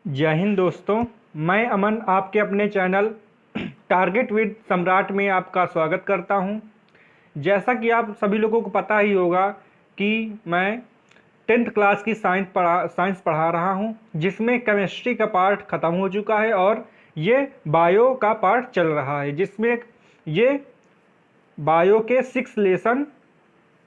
जय हिंद दोस्तों। मैं अमन आपके अपने चैनल टारगेट विद सम्राट में आपका स्वागत करता हूं। जैसा कि आप सभी लोगों को पता ही होगा कि मैं 10th क्लास की साइंस पढ़ा रहा हूं, जिसमें केमिस्ट्री का पार्ट ख़त्म हो चुका है और ये बायो का पार्ट चल रहा है, जिसमें ये बायो के 6 लेसन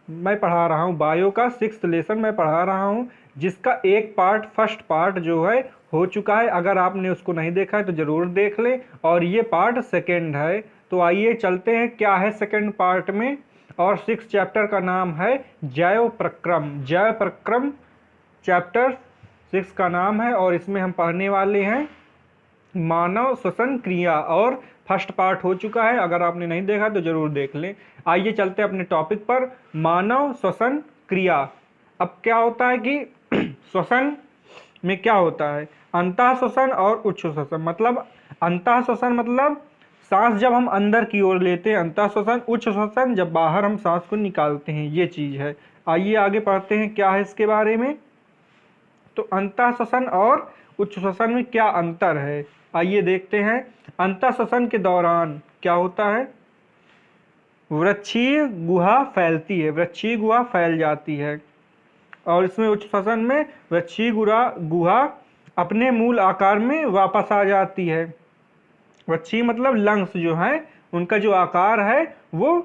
मैं पढ़ा रहा हूँ। बायो का 6th लेसन मैं पढ़ा रहा हूँ, जिसका एक पार्ट फर्स्ट पार्ट जो है हो चुका है। अगर आपने उसको नहीं देखा है तो ज़रूर देख लें। और ये पार्ट सेकंड है, तो आइए चलते हैं क्या है सेकंड पार्ट में। और 6 चैप्टर का नाम है जैव प्रक्रम। जैव प्रक्रम चैप्टर 6 का नाम है और इसमें हम पढ़ने वाले हैं मानव श्वसन क्रिया। और फर्स्ट पार्ट हो चुका है, अगर आपने नहीं देखा तो जरूर देख लें। आइए चलते हैं अपने टॉपिक पर, मानव श्वसन क्रिया। अब क्या होता है कि श्वसन में क्या होता है, अंतः श्वसन और उच्च श्वसन। मतलब अंतः श्वसन मतलब सांस जब हम अंदर की ओर लेते हैं अंतः श्वसन, उच्च श्वसन जब बाहर हम सांस को निकालते हैं, ये चीज है। आइए आगे पढ़ते हैं क्या है इसके बारे में। तो अंतः श्वसन और उच्च श्वसन में क्या अंतर है, आइए देखते हैं। अंतः श्वसन के दौरान क्या होता है, वृक्षीय गुहा फैलती है, वृक्षीय गुहा फैल जाती है। और इसमें उच्च श्वसन में वृक्षीय गुहा अपने मूल आकार में वापस आ जाती है। वृक्षीय मतलब लंग्स जो है, उनका जो आकार है वो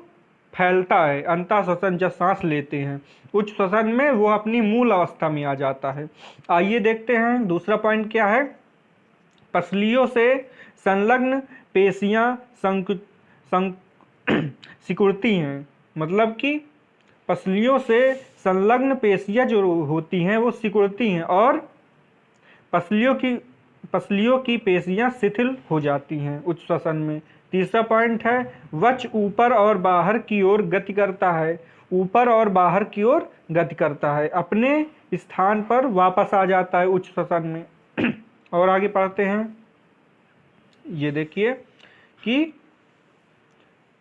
फैलता है अंतः श्वसन जब सांस लेते हैं। उच्च श्वसन में वो अपनी मूल अवस्था में आ जाता है। आइए देखते हैं दूसरा पॉइंट क्या है। पसलियों से संलग्न पेशियां सिकुड़ती हैं। मतलब कि पसलियों से संलग्न पेशियां जो होती हैं वो सिकुड़ती हैं और पसलियों की पेशियां शिथिल हो जाती हैं उच्च श्वसन में। तीसरा पॉइंट है, वक्ष ऊपर और बाहर की ओर गति करता है। ऊपर और बाहर की ओर गति करता है, अपने स्थान पर वापस आ जाता है उच्च श्वसन में। और आगे पढ़ते हैं, ये देखिए कि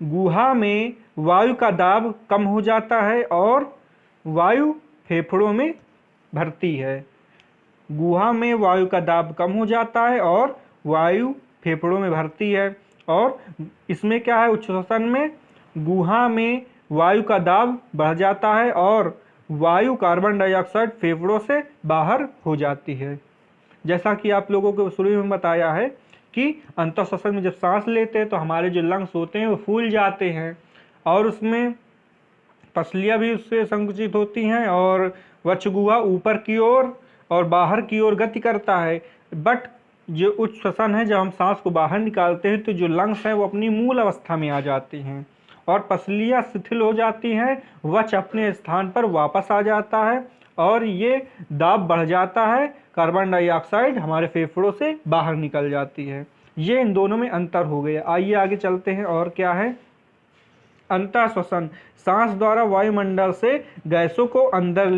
गुहा में वायु का दाब कम हो जाता है और वायु फेफड़ों में भरती है। गुहा में वायु का दाब कम हो जाता है और वायु फेफड़ों में भरती है। और इसमें क्या है, उच्च श्वसन में गुहा में वायु का दाब बढ़ जाता है और वायु कार्बन डाइऑक्साइड फेफड़ों से बाहर हो जाती है। जैसा कि आप लोगों को शुरू में बताया है कि अंतः श्वसन में जब सांस लेते हैं तो हमारे जो लंग्स होते हैं वो फूल जाते हैं और उसमें पसलियां भी उससे संकुचित होती हैं और वक्ष गुहा ऊपर की ओर और बाहर की ओर गति करता है। बट जो उच्च श्वसन है, जब हम सांस को बाहर निकालते हैं तो जो लंग्स हैं वो अपनी मूल अवस्था में आ जाते हैं और पसलियां शिथिल हो जाती हैं, वक्ष अपने स्थान पर वापस आ जाता है और ये दाब बढ़ जाता है, कार्बन डाइऑक्साइड हमारे फेफड़ों से बाहर निकल जाती है। ये इन दोनों में अंतर हो गया। आइए आगे चलते हैं। और क्या है, अंतः श्वसन सांस द्वारा वायुमंडल से गैसों को अंदर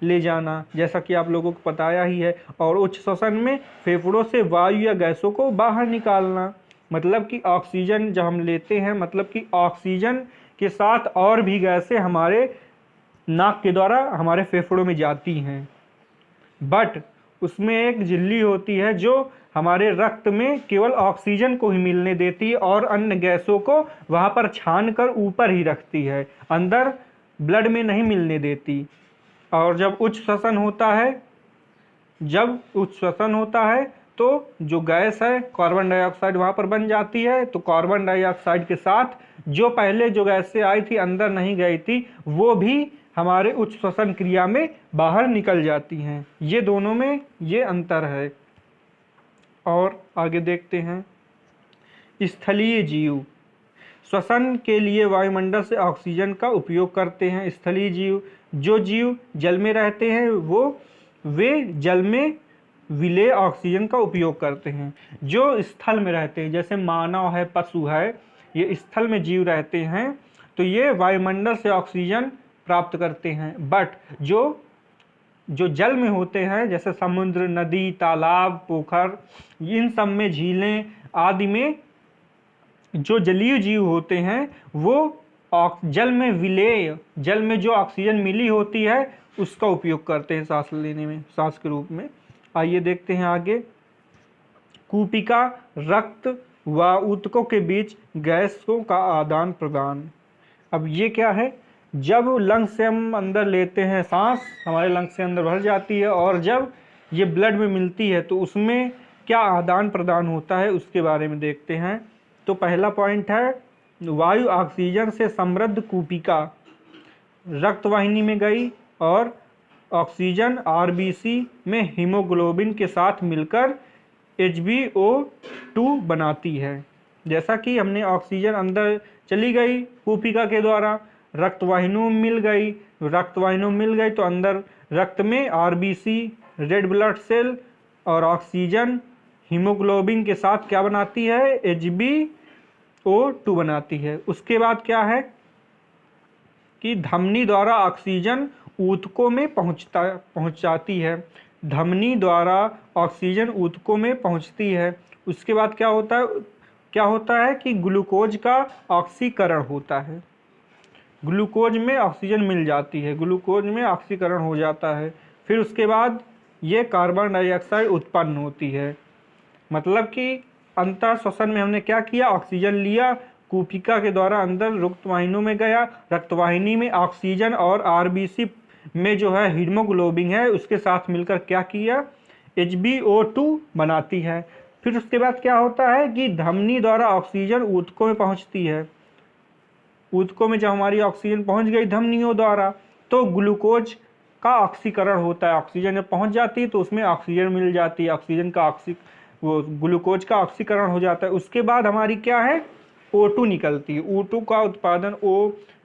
ले जाना, जैसा कि आप लोगों को बताया ही है। और उच्च श्वसन में फेफड़ों से वायु या गैसों को बाहर निकालना। मतलब कि ऑक्सीजन जब हम लेते हैं, मतलब कि ऑक्सीजन के साथ और भी गैसें हमारे नाक के द्वारा हमारे फेफड़ों में जाती हैं, बट उसमें एक झिल्ली होती है जो हमारे रक्त में केवल ऑक्सीजन को ही मिलने देती है और अन्य गैसों को वहाँ पर छान कर ऊपर ही रखती है, अंदर ब्लड में नहीं मिलने देती। और जब उच्च श्वसन होता है तो जो गैस है कार्बन डाइऑक्साइड वहाँ पर बन जाती है। तो कार्बन डाइऑक्साइड के साथ जो पहले जो गैसें आई थी अंदर नहीं गई थी, वो भी हमारे उच्च श्वसन क्रिया में बाहर निकल जाती हैं। ये दोनों में ये अंतर है। और आगे देखते हैं, स्थलीय जीव श्वसन के लिए वायुमंडल से ऑक्सीजन का उपयोग करते हैं। स्थलीय जीव, जो जीव जल में रहते हैं वे जल में विलेय ऑक्सीजन का उपयोग करते हैं। जो स्थल में रहते हैं, जैसे मानव है, पशु है, ये स्थल में जीव रहते हैं तो ये वायुमंडल से ऑक्सीजन प्राप्त करते हैं। बट जो जल में होते हैं, जैसे समुद्र, नदी, तालाब, पोखर, इन सब में, झीलें आदि में जो जलीय जीव होते हैं वो जल में जो ऑक्सीजन मिली होती है उसका उपयोग करते हैं सांस लेने में, सांस के रूप में। आइए देखते हैं आगे। कूपिका रक्त व ऊतकों के बीच गैसों का आदान प्रदान। अब ये क्या है, जब लंग्स से हम अंदर लेते हैं सांस, हमारे लंग्स से अंदर भर जाती है, और जब ये ब्लड में मिलती है तो उसमें क्या आदान प्रदान होता है उसके बारे में देखते हैं। तो पहला पॉइंट है, वायु ऑक्सीजन से समृद्ध कूपिका रक्तवाहिनी में गई और ऑक्सीजन आरबीसी में हीमोग्लोबिन के साथ मिलकर HbO2 बनाती है। जैसा कि हमने ऑक्सीजन अंदर चली गई कूपिका के द्वारा, रक्तवाहिनियों में मिल गई, रक्तवाहिनियों में मिल गई तो अंदर रक्त में आरबीसी रेड ब्लड सेल और ऑक्सीजन हीमोग्लोबिन के साथ क्या बनाती है, HbO2 बनाती है। उसके बाद क्या है कि धमनी द्वारा ऑक्सीजन ऊतकों में पहुंचाती है, धमनी द्वारा ऑक्सीजन ऊतकों में पहुंचती है। उसके बाद क्या होता है कि ग्लूकोज का ऑक्सीकरण होता है, ग्लूकोज में ऑक्सीजन मिल जाती है, ग्लूकोज में ऑक्सीकरण हो जाता है। फिर उसके बाद ये कार्बन डाइऑक्साइड उत्पन्न होती है। मतलब कि अंतः श्वसन में हमने क्या किया, ऑक्सीजन लिया, कूपिका के द्वारा अंदर रक्तवाहिनियों में गया, रक्तवाहिनी में ऑक्सीजन और आरबीसी में जो है हीमोग्लोबिन है उसके साथ मिलकर क्या किया, HbO2 बनाती है। फिर उसके बाद क्या होता है कि धमनी द्वारा ऑक्सीजन ऊतकों में पहुंचती है, ऊतकों में जब हमारी ऑक्सीजन पहुंच गई धमनियों द्वारा तो ग्लूकोज का ऑक्सीकरण होता है, ऑक्सीजन जब पहुंच जाती है तो उसमें ऑक्सीजन मिल जाती है, ऑक्सीजन का वो ग्लूकोज का ऑक्सीकरण हो जाता है। उसके बाद हमारी क्या है, O2 निकलती है, O2 का उत्पादन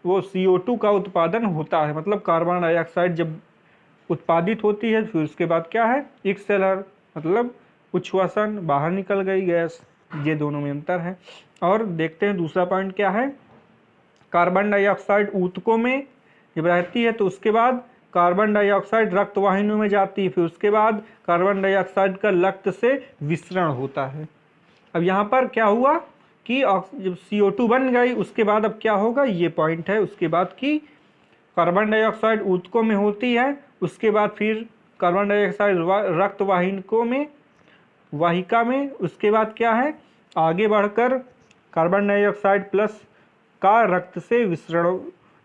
वो CO2 का उत्पादन होता है, मतलब कार्बन डाइऑक्साइड जब उत्पादित होती है। फिर उसके बाद क्या है, एक्सेलर मतलब उच्छ्वसन, बाहर निकल गई गैस। ये दोनों में अंतर है। और देखते हैं दूसरा पॉइंट क्या है, कार्बन डाइऑक्साइड ऊतकों में जब रहती है तो उसके बाद कार्बन डाइऑक्साइड रक्तवाहिनियों में जाती है, फिर उसके बाद कार्बन डाइऑक्साइड का रक्त से विसरण होता है। अब यहाँ पर क्या हुआ कि जब CO2 बन गई उसके बाद अब क्या होगा, ये पॉइंट है उसके बाद कि कार्बन डाइऑक्साइड ऊतकों में होती है, उसके बाद फिर कार्बन डाइऑक्साइड रक्त वाहिनियों में, वाहिका में, उसके बाद क्या है आगे बढ़कर कार्बन डाइऑक्साइड प्लस का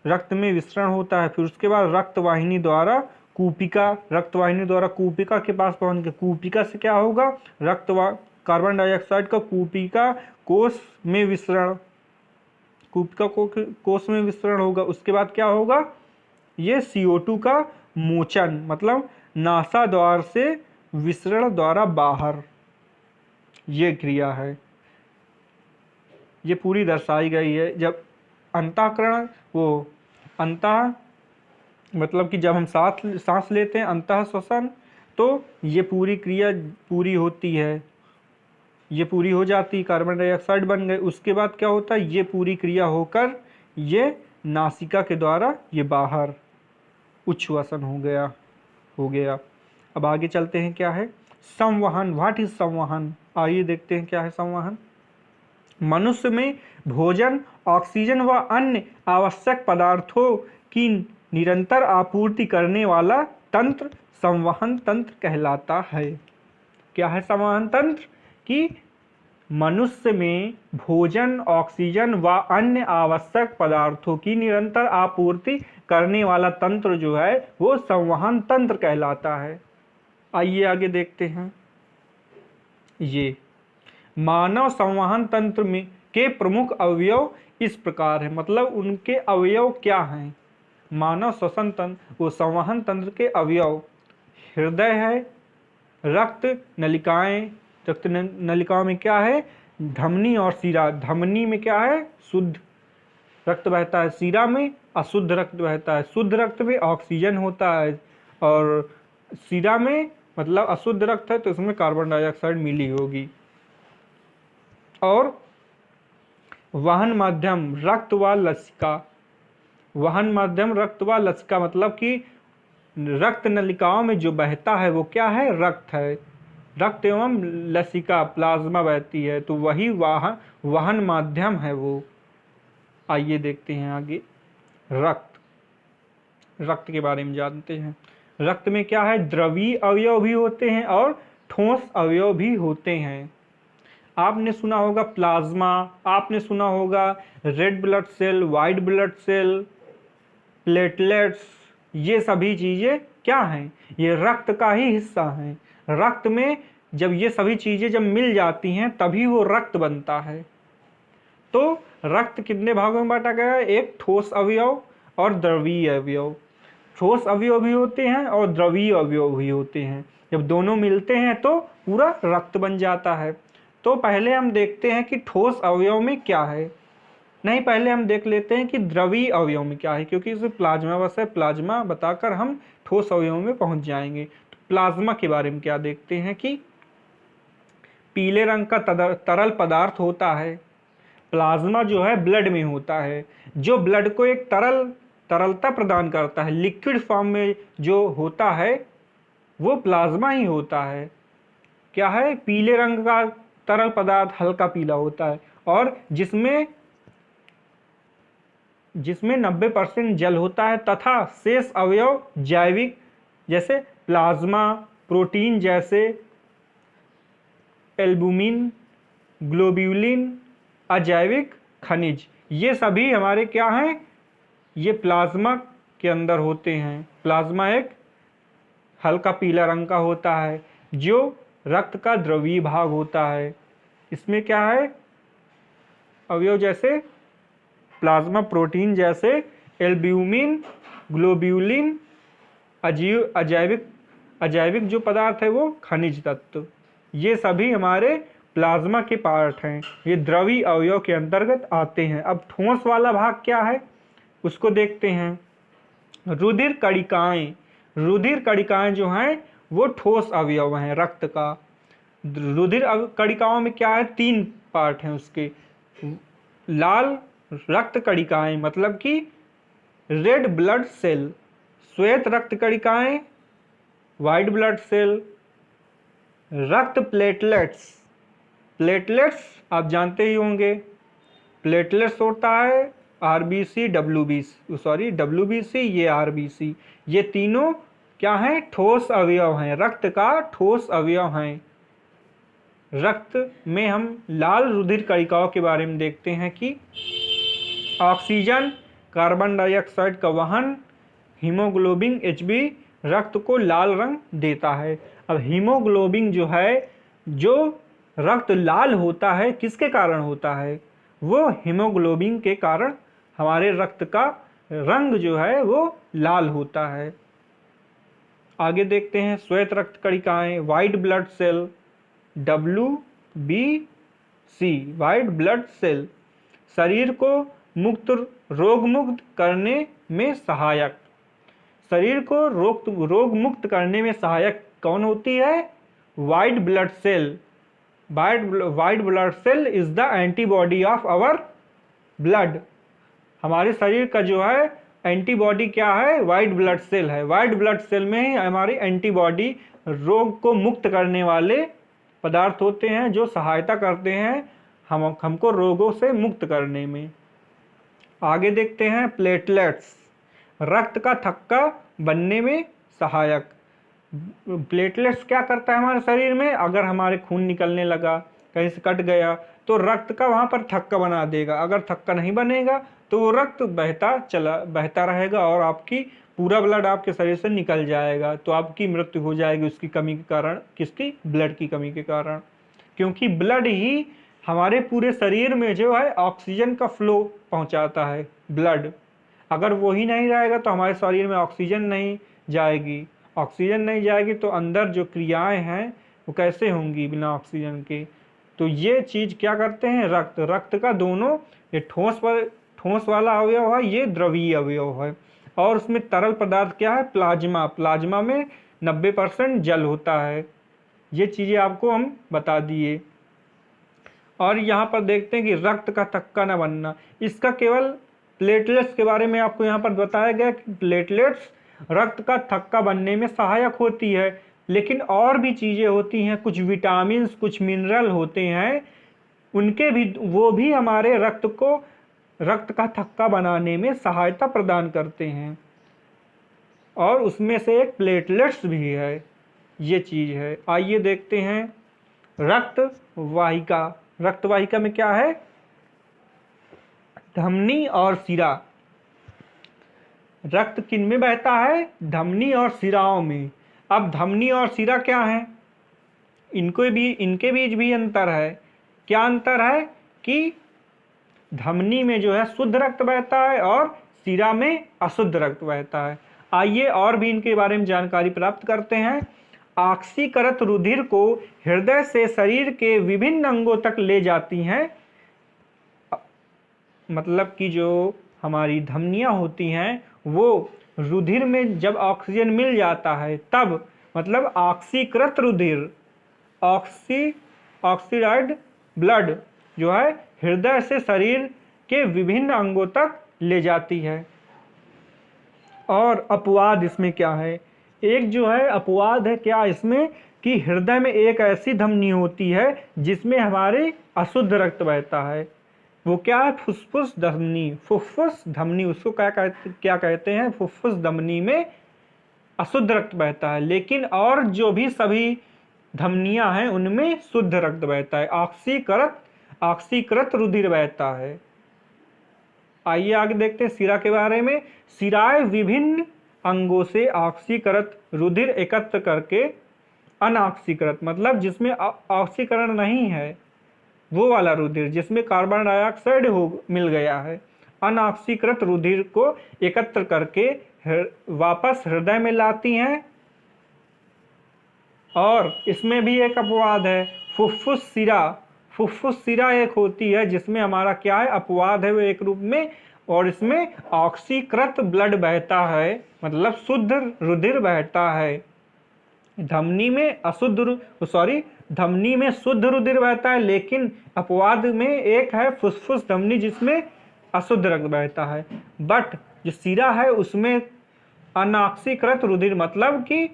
रक्त में विसरण होता है। फिर उसके बाद रक्तवाहिनी द्वारा कूपिका के पास पहुंच के कूपिका से क्या होगा, कार्बन डाइऑक्साइड का कूपिका कोष में विसरण, कोष में विसरण होगा। उसके बाद क्या होगा, ये CO2 का मोचन मतलब नासा द्वार से विसरण द्वारा बाहर, ये क्रिया है, ये पूरी दर्शाई गई है। जब अंतःकरण मतलब कि जब हम सांस लेते हैं अंतः श्वसन, तो ये पूरी क्रिया पूरी होती है, ये पूरी हो जाती, कार्बन डाइऑक्साइड बन गए। उसके बाद क्या होता है, ये पूरी क्रिया होकर ये नासिका के द्वारा ये बाहर उच्छ्वसन हो गया। अब आगे चलते हैं, क्या है संवहन, व्हाट इज संवहन, आइए देखते हैं क्या है संवहन। मनुष्य में भोजन, ऑक्सीजन व अन्य आवश्यक पदार्थों की निरंतर आपूर्ति करने वाला तंत्र संवहन तंत्र कहलाता है। क्या है संवहन तंत्र, कि मनुष्य में भोजन, ऑक्सीजन व अन्य आवश्यक पदार्थों की निरंतर आपूर्ति करने वाला तंत्र जो है वो संवहन तंत्र कहलाता है। आइए आगे देखते हैं। ये मानव संवहन तंत्र में के प्रमुख अवयव इस प्रकार है, मतलब उनके अवयव क्या हैं। मानव श्वसन तंत्र वो संवहन तंत्र के अवयव हृदय है, रक्त नलिकाएं, रक्त नलिकाओं में क्या है धमनी और शिरा, धमनी में क्या है शुद्ध रक्त बहता है, शिरा में अशुद्ध रक्त बहता है, शुद्ध रक्त में ऑक्सीजन होता है और शिरा में मतलब अशुद्ध रक्त है तो उसमें कार्बन डाइऑक्साइड मिली होगी। और वहन माध्यम रक्त व लसिका, वहन माध्यम रक्त व लसिका मतलब कि रक्त नलिकाओं में जो बहता है वो क्या है रक्त है, रक्त एवं लसिका प्लाज्मा बहती है तो वही वहन माध्यम है वो। आइए देखते हैं आगे, रक्त के बारे में जानते हैं। रक्त में क्या है द्रवीय अवयव भी होते हैं और ठोस अवयव भी होते हैं। आपने सुना होगा प्लाज्मा, आपने सुना होगा red blood cell, white blood cell, platelets, ये सभी चीज़ें क्या हैं? ये रक्त का ही हिस्सा हैं। रक्त में जब ये सभी चीज़ें जब मिल जाती हैं तभी वो रक्त बनता है। तो रक्त कितने भागों में बांटा गया है? एक ठोस अवयव और द्रवीय अवयव। ठोस अवयव भी होते हैं और द्रवीय अवयव भी होते हैं। जब दोनों मिलते हैं तो पूरा रक्त बन जाता है। तो पहले हम देखते हैं कि ठोस अवयव में क्या है। नहीं, पहले हम देख लेते हैं कि द्रवीय अवयव में क्या है, क्योंकि इसमें प्लाज्मा बस है। प्लाज्मा बताकर हम ठोस अवयव में पहुंच जाएंगे। तो प्लाज्मा के बारे में क्या देखते हैं कि पीले रंग का तरल पदार्थ होता है। प्लाज्मा जो है ब्लड में होता है, जो ब्लड को एक तरलता प्रदान करता है। लिक्विड फॉर्म में जो होता है वो प्लाज्मा ही होता है। क्या है? पीले रंग का तरल पदार्थ, हल्का पीला होता है, और जिसमें 90% जल होता है तथा शेष अवयव जैविक, जैसे प्लाज्मा, प्रोटीन जैसे एल्बुमिन, ग्लोब्यूलिन, अजैविक खनिज, ये सभी हमारे क्या हैं? ये प्लाज्मा के अंदर होते हैं। प्लाज्मा एक हल्का पीला रंग का होता है जो रक्त का द्रवीय भाग होता है। इसमें क्या है? अवयव जैसे प्लाज्मा, प्रोटीन जैसे एल्ब्यूमिन, ग्लोब्यूलिन, अजैविक जो पदार्थ है वो खनिज तत्व, ये सभी हमारे प्लाज्मा के पार्ट हैं। ये द्रवीय अवयव के अंतर्गत आते हैं। अब ठोस वाला भाग क्या है उसको देखते हैं। रुधिर कणिकाएं, रुधिर कणिकाएं जो हैं वो ठोस अवयव हैं रक्त का। रुधिर कणिकाओं में क्या है? 3 पार्ट हैं उसके। लाल रक्त कणिकाएं मतलब कि रेड ब्लड सेल, श्वेत रक्त कणिकाएं वाइट ब्लड सेल, रक्त प्लेटलेट्स, प्लेटलेट्स आप जानते ही होंगे। प्लेटलेट्स होता है आरबीसी, डब्ल्यूबीसी, ये आरबीसी, ये तीनों क्या हैं? ठोस अवयव हैं, रक्त का ठोस अवयव हैं। रक्त में हम लाल रुधिर कणिकाओं के बारे में देखते हैं कि ऑक्सीजन, कार्बन डाइऑक्साइड का वहन, हीमोग्लोबिन Hb रक्त को लाल रंग देता है। अब हीमोग्लोबिन जो है, जो रक्त लाल होता है, किसके कारण होता है? वो हीमोग्लोबिन के कारण हमारे रक्त का रंग जो है वो लाल होता है। आगे देखते हैं श्वेत रक्त कणिकाएं, white blood cell, WBC, white blood cell, शरीर को रोग मुक्त करने में सहायक। शरीर को रोग मुक्त करने में सहायक कौन होती है? White blood cell. White blood cell is the antibody of our blood. हमारे शरीर का जो है एंटीबॉडी क्या है? व्हाइट ब्लड सेल है। व्हाइट ब्लड सेल में ही हमारी एंटीबॉडी रोग को मुक्त करने वाले पदार्थ होते हैं जो सहायता करते हैं हमको रोगों से मुक्त करने में। आगे देखते हैं प्लेटलेट्स, रक्त का थक्का बनने में सहायक। प्लेटलेट्स क्या करता है हमारे शरीर में? अगर हमारे खून निकलने लगा, कहीं से कट गया, तो रक्त का वहाँ पर थक्का बना देगा। अगर थक्का नहीं बनेगा तो वो रक्त बहता रहेगा और आपकी पूरा ब्लड आपके शरीर से निकल जाएगा, तो आपकी मृत्यु हो जाएगी उसकी कमी के कारण। किसकी? ब्लड की कमी के कारण। क्योंकि ब्लड ही हमारे पूरे शरीर में जो है ऑक्सीजन का फ्लो पहुंचाता है। ब्लड अगर वो ही नहीं रहेगा तो हमारे शरीर में ऑक्सीजन नहीं जाएगी। ऑक्सीजन नहीं जाएगी तो अंदर जो क्रियाएं हैं वो कैसे होंगी बिना ऑक्सीजन के? तो ये चीज़ क्या करते हैं? रक्त का दोनों, ये ठोस वाला अवयव है, ये द्रवीय अवयव है। और उसमें तरल पदार्थ क्या है? प्लाज्मा। प्लाज्मा में 90% जल होता है। ये चीज़ें आपको हम बता दिए। और यहाँ पर देखते हैं कि रक्त का थक्का न बनना, इसका केवल प्लेटलेट्स के बारे में आपको यहाँ पर बताया गया कि प्लेटलेट्स रक्त का थक्का बनने में सहायक होती है। लेकिन और भी चीज़ें होती हैं, कुछ विटामिन, कुछ मिनरल होते हैं, वो भी हमारे रक्त का थक्का बनाने में सहायता प्रदान करते हैं। और उसमें से एक प्लेटलेट्स भी है, ये चीज़ है। आइए देखते हैं रक्त वाहिका। रक्त वाहिका में क्या है? धमनी और शिरा। रक्त किन में बहता है? धमनी और शिराओं में। अब धमनी और शिरा क्या है? इनके बीच भी अंतर है। क्या अंतर है? कि धमनी में जो है शुद्ध रक्त बहता है और शिरा में अशुद्ध रक्त बहता है। आइए और भी इनके बारे में जानकारी प्राप्त करते हैं। ऑक्सीकृत रुधिर को हृदय से शरीर के विभिन्न अंगों तक ले जाती हैं। मतलब कि जो हमारी धमनियां होती हैं वो रुधिर में जब ऑक्सीजन मिल जाता है तब, मतलब ऑक्सीकृत रुधिर, ऑक्सीडाइज्ड ब्लड जो है हृदय से शरीर के विभिन्न अंगों तक ले जाती है। और अपवाद इसमें क्या है? एक जो है अपवाद है क्या इसमें, कि हृदय में एक ऐसी धमनी होती है जिसमें हमारे अशुद्ध रक्त बहता है। वो क्या है? फुफ्फुस धमनी। फुफ्फुस धमनी उसको क्या कहते हैं? फुफ्फुस धमनी में अशुद्ध रक्त बहता है। लेकिन और जो भी सभी धमनियां हैं उनमें शुद्ध रक्त बहता है, ऑक्सीकृत रुधिर बहता है। आइए आगे देखते हैं शिरा के बारे में। शिराएं विभिन्न अंगों से ऑक्सीकृत रुधिर एकत्र करके अनऑक्सीकृत, मतलब जिसमें ऑक्सीकरण नहीं है, वो वाला रुधिर जिसमें कार्बन डाइऑक्साइड मिल गया है, अनऑक्सीकृत रुधिर को एकत्र करके वापस हृदय में लाती हैं। और इसमें भी एक अपवाद है, फुफ्फुस शिरा। फुफ्फुस शिरा एक होती है जिसमें हमारा क्या है? अपवाद है वो एक रूप में, और इसमें ऑक्सीकृत ब्लड बहता है, मतलब शुद्ध रुधिर बहता है। धमनी में शुद्ध रुधिर बहता है, लेकिन अपवाद में एक है फुफ्फुस धमनी जिसमें अशुद्ध रक्त बहता है। बट जो शिरा है उसमें अनऑक्सीकृत रुधिर, मतलब कि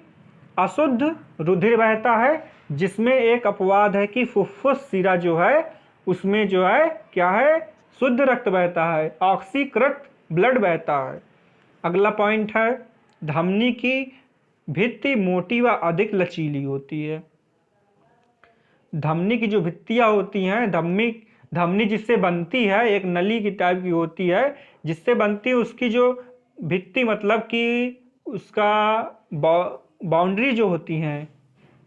अशुद्ध रुधिर बहता है, जिसमें एक अपवाद है कि फुफ्फुस शिरा जो है उसमें जो है क्या है? शुद्ध रक्त बहता है, ऑक्सीकृत ब्लड बहता है। अगला पॉइंट है, धमनी की भित्ति मोटी व अधिक लचीली होती है। धमनी की जो भित्तियां होती हैं, धमनी जिससे बनती है, एक नली की टाइप की होती है जिससे बनती है, उसकी जो भित्ति मतलब कि उसका बाउंड्री जो होती हैं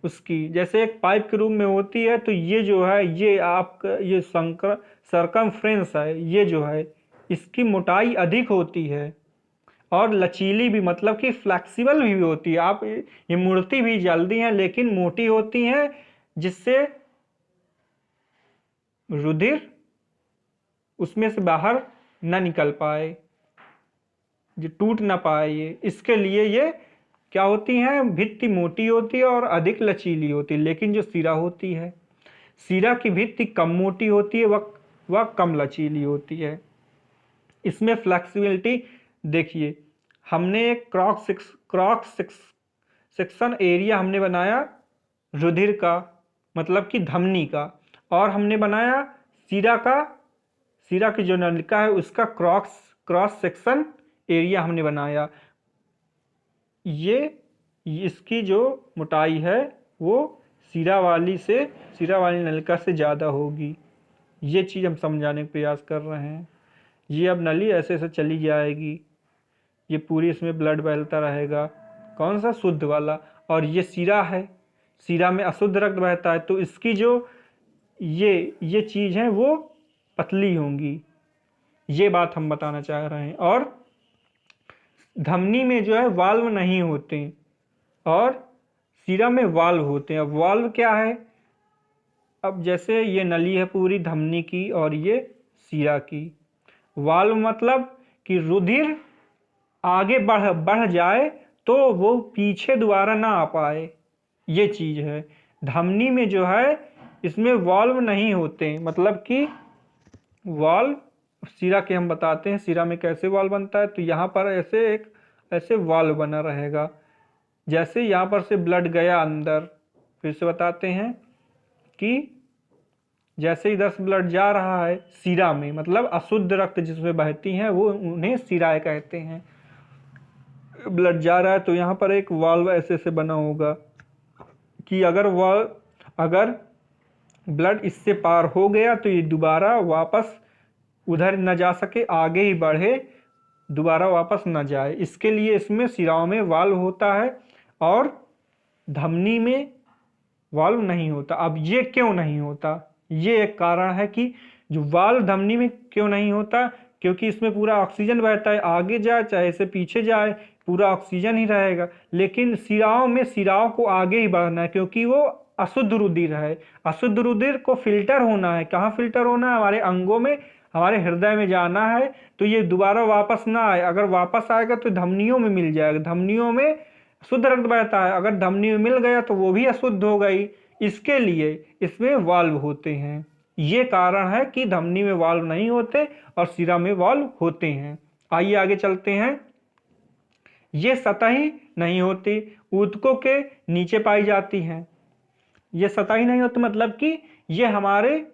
उसकी, जैसे एक पाइप के रूप में होती है, तो ये जो है ये आपका ये सर्कमफ्रेंस है, ये जो है इसकी मोटाई अधिक होती है और लचीली भी, मतलब कि फ्लेक्सिबल भी होती है। आप ये मुड़ती भी जल्दी हैं लेकिन मोटी होती हैं, जिससे रुधिर उसमें से बाहर न निकल पाए, जो टूट ना पाए। ये इसके लिए ये क्या होती हैं? भित्ति मोटी होती है और अधिक लचीली होती है। लेकिन जो शिरा होती है, शिरा की भित्ति कम मोटी होती है, वह कम लचीली होती है। इसमें फ्लेक्सिबिलिटी देखिए, हमने एक क्रॉस सेक्शन एरिया हमने बनाया रुधिर का, मतलब कि धमनी का, और हमने बनाया शिरा की जो नलिका है उसका क्रॉस सेक्शन एरिया हमने बनाया। ये इसकी जो मोटाई है वो शिरा वाली नलिका से ज़्यादा होगी। ये चीज़ हम समझाने का प्रयास कर रहे हैं। ये अब नली ऐसे ऐसे चली जाएगी, ये पूरी इसमें ब्लड बहता रहेगा, कौन सा? शुद्ध वाला। और ये शिरा है, शिरा में अशुद्ध रक्त बहता है, तो इसकी जो ये चीज़ है वो पतली होंगी। ये बात हम बताना चाह रहे हैं। और धमनी में जो है वाल्व नहीं होते और शिरा में वाल्व होते हैं। अब वाल्व क्या है? अब जैसे ये नली है पूरी धमनी की और ये शिरा की, वाल्व मतलब कि रुधिर आगे बढ़ जाए तो वो पीछे दोबारा ना आ पाए, ये चीज़ है। धमनी में जो है इसमें वाल्व नहीं होते, मतलब कि वाल्व शिरा के हम बताते हैं शिरा में कैसे वाल्व बनता है। तो यहाँ पर ऐसे वाल्व बना रहेगा, जैसे यहाँ पर से ब्लड गया अंदर। फिर से बताते हैं कि जैसे इधर से ब्लड जा रहा है शिरा में, मतलब अशुद्ध रक्त जिसमें बहती हैं वो उन्हें शिराएं कहते हैं। ब्लड जा रहा है तो यहाँ पर एक वाल्व ऐसे से बना होगा कि अगर ब्लड इससे पार हो गया तो ये दोबारा वापस उधर न जा सके, आगे ही बढ़े, दोबारा वापस न जाए। इसके लिए इसमें शिराओं में वाल्व होता है और धमनी में वाल्व नहीं होता। अब ये क्यों नहीं होता, ये एक कारण है कि जो वाल्व धमनी में क्यों नहीं होता, क्योंकि इसमें पूरा ऑक्सीजन बहता है, आगे जाए चाहे इसे पीछे जाए पूरा ऑक्सीजन ही रहेगा। लेकिन शिराओं में शिराओं को आगे ही बढ़ना है, क्योंकि वो अशुद्ध रुधिर है। अशुद्ध रुधिर को फिल्टर होना है। कहाँ फिल्टर होना है? हमारे अंगों में, हमारे हृदय में जाना है, तो ये दोबारा वापस ना आए। अगर वापस आएगा तो धमनियों में मिल जाएगा, धमनियों में शुद्ध रक्त बहता है, अगर धमनी में मिल गया तो वो भी अशुद्ध हो गई। इसके लिए इसमें वाल्व होते हैं। ये कारण है कि धमनी में वाल्व नहीं होते और शिरा में वाल्व होते हैं। आइए आगे चलते हैं। ये सतही नहीं होती, ऊतकों के नीचे पाई जाती हैं। ये सतही नहीं होती मतलब कि ये हमारे,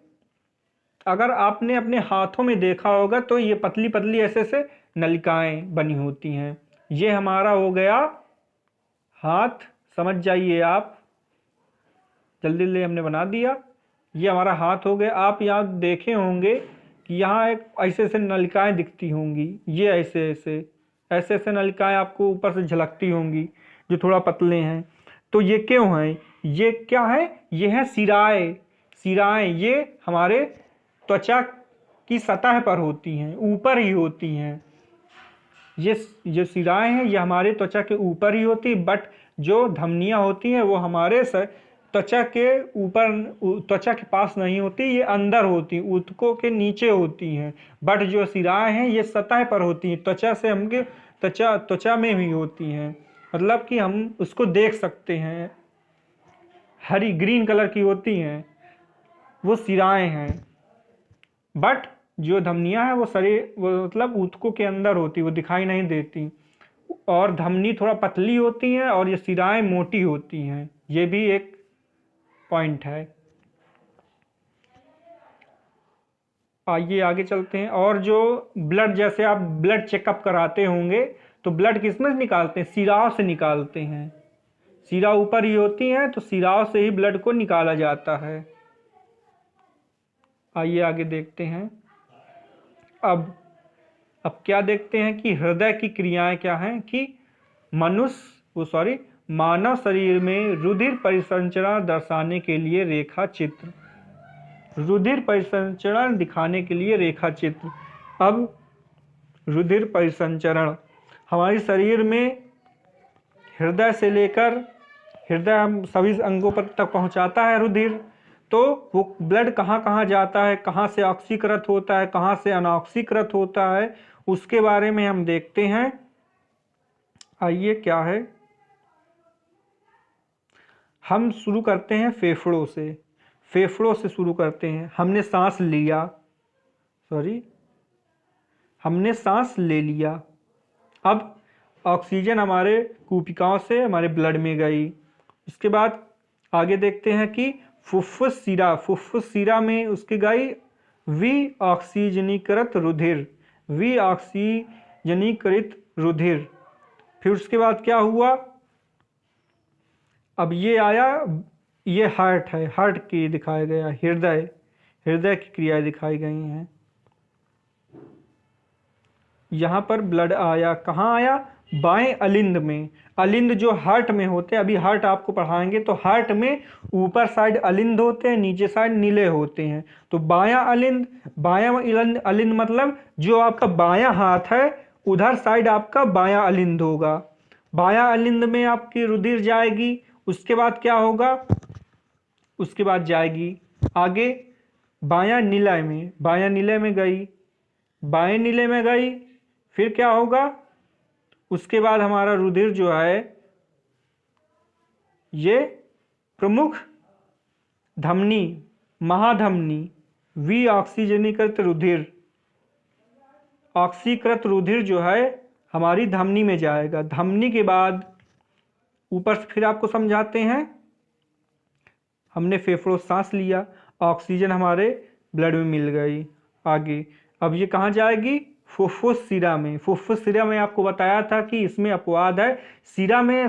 अगर आपने अपने हाथों में देखा होगा तो ये पतली पतली ऐसे से नलिकाएं बनी होती हैं। ये हमारा हो गया हाथ, समझ जाइए आप, जल्दी जल्दी हमने बना दिया। ये हमारा हाथ हो गया। आप यहाँ देखे होंगे कि यहाँ एक ऐसे ऐसे नलिकाएं दिखती होंगी, ये ऐसे ऐसे ऐसे ऐसे नलिकाएं आपको ऊपर से झलकती होंगी जो थोड़ा पतले हैं। तो ये क्यों हैं? ये क्या है? ये है शिराएं। शिराएं ये हमारे त्वचा की सतह पर होती हैं, ऊपर ही होती हैं। ये जो शिराएं हैं ये हमारे त्वचा के ऊपर ही होती, बट जो धमनियां होती हैं वो हमारे त्वचा के ऊपर, त्वचा के पास नहीं होती, ये अंदर होती, ऊतकों के नीचे होती हैं। बट जो शिराएं हैं ये सतह पर होती हैं, त्वचा से हमके त्वचा में भी होती हैं, मतलब कि हम उसको देख सकते हैं, हरी ग्रीन कलर की होती हैं, वो शिराएं हैं। बट जो धमनियां हैं वो शरीर, वो मतलब ऊतकों के अंदर होती, वो दिखाई नहीं देती। और धमनी थोड़ा पतली होती हैं और ये शिराएं मोटी होती हैं। ये भी एक पॉइंट है। आइए आगे चलते हैं। और जो ब्लड, जैसे आप ब्लड चेकअप कराते होंगे तो ब्लड किसमें से निकालते हैं? शिराओं से निकालते हैं। शिरा ऊपर ही होती हैं तो शिराओं से ही ब्लड को निकाला जाता है। आइए आगे देखते हैं। अब क्या देखते हैं कि हृदय की क्रियाएं क्या हैं, कि मानव शरीर में रुधिर परिसंचरण दर्शाने के लिए रेखा चित्र, रुधिर परिसंचरण दिखाने के लिए रेखा चित्र। अब रुधिर परिसंचरण हमारे शरीर में हृदय से लेकर, हृदय हम सभी अंगों पर तक पहुंचाता है रुधिर, तो वो ब्लड कहाँ कहाँ जाता है, कहाँ से ऑक्सीकृत होता है, कहाँ से अनऑक्सीकृत होता है, उसके बारे में हम देखते हैं। आइए क्या है, हम शुरू करते हैं फेफड़ों से। फेफड़ों से शुरू करते हैं। हमने सांस ले लिया। अब ऑक्सीजन हमारे कूपिकाओं से हमारे ब्लड में गई। इसके बाद आगे देखते हैं कि फुफ्फुस शिरा में उसकी गई विऑक्सीजनीकृत रुधिर। फिर उसके बाद क्या हुआ? अब ये आया, ये हार्ट है, हार्ट की दिखाया गया, हृदय की क्रियाएं दिखाई गई हैं। यहाँ पर ब्लड आया, कहाँ आया? बाएं अलिंद में। अलिंद जो हार्ट में होते हैं, अभी हार्ट आपको पढ़ाएंगे, तो हार्ट में ऊपर साइड अलिंद होते हैं, नीचे साइड नीले होते हैं। तो बायां अलिंद मतलब जो आपका बायां हाथ है उधर साइड आपका बायां अलिंद होगा। बायां अलिंद में आपकी रुधिर जाएगी। उसके बाद क्या होगा? उसके बाद जाएगी आगे बायां नीले में गई, बाएं नीले में गई। फिर क्या होगा? उसके बाद हमारा रुधिर जो है, ये प्रमुख धमनी, महाधमनी, विऑक्सीजनीकृत रुधिर, ऑक्सीकृत रुधिर जो है हमारी धमनी में जाएगा। धमनी के बाद ऊपर से फिर आपको समझाते हैं। हमने फेफड़ों सांस लिया, ऑक्सीजन हमारे ब्लड में मिल गई। आगे अब ये कहाँ जाएगी? फुफ्फुस शिरा में। फुफ्फुस शिरा में आपको बताया था कि इसमें अपवाद है। शिरा में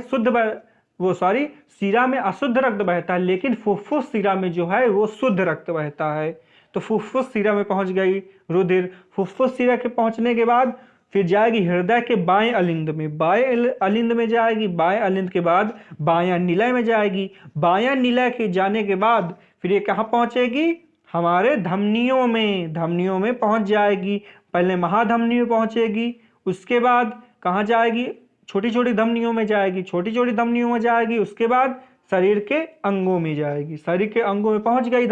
वो सॉरी शिरा में अशुद्ध रक्त बहता है, लेकिन फुफ्फुस शिरा में जो है वो शुद्ध रक्त बहता है। तो फुफ्फुस शिरा में पहुंच गई रुधिर। फुफ्फुस शिरा के पहुंचने के बाद फिर जाएगी हृदय के बाएं अलिंद में, बाएं अलिंद में जाएगी, बाएं अलिंद के बाद बायां निलय में जाएगी, बायां निलय के जाने के बाद फिर ये कहाँ पहुंचेगी, हमारे धमनियों में, धमनियों में पहुंच जाएगी। पहले महाधमनी में पहुंचेगी, उसके बाद कहाँ जाएगी, छोटी छोटी धमनियों में जाएगी, छोटी छोटी धमनियों में जाएगी, उसके बाद शरीर के अंगों में जाएगी। शरीर के अंगों में पहुंच गई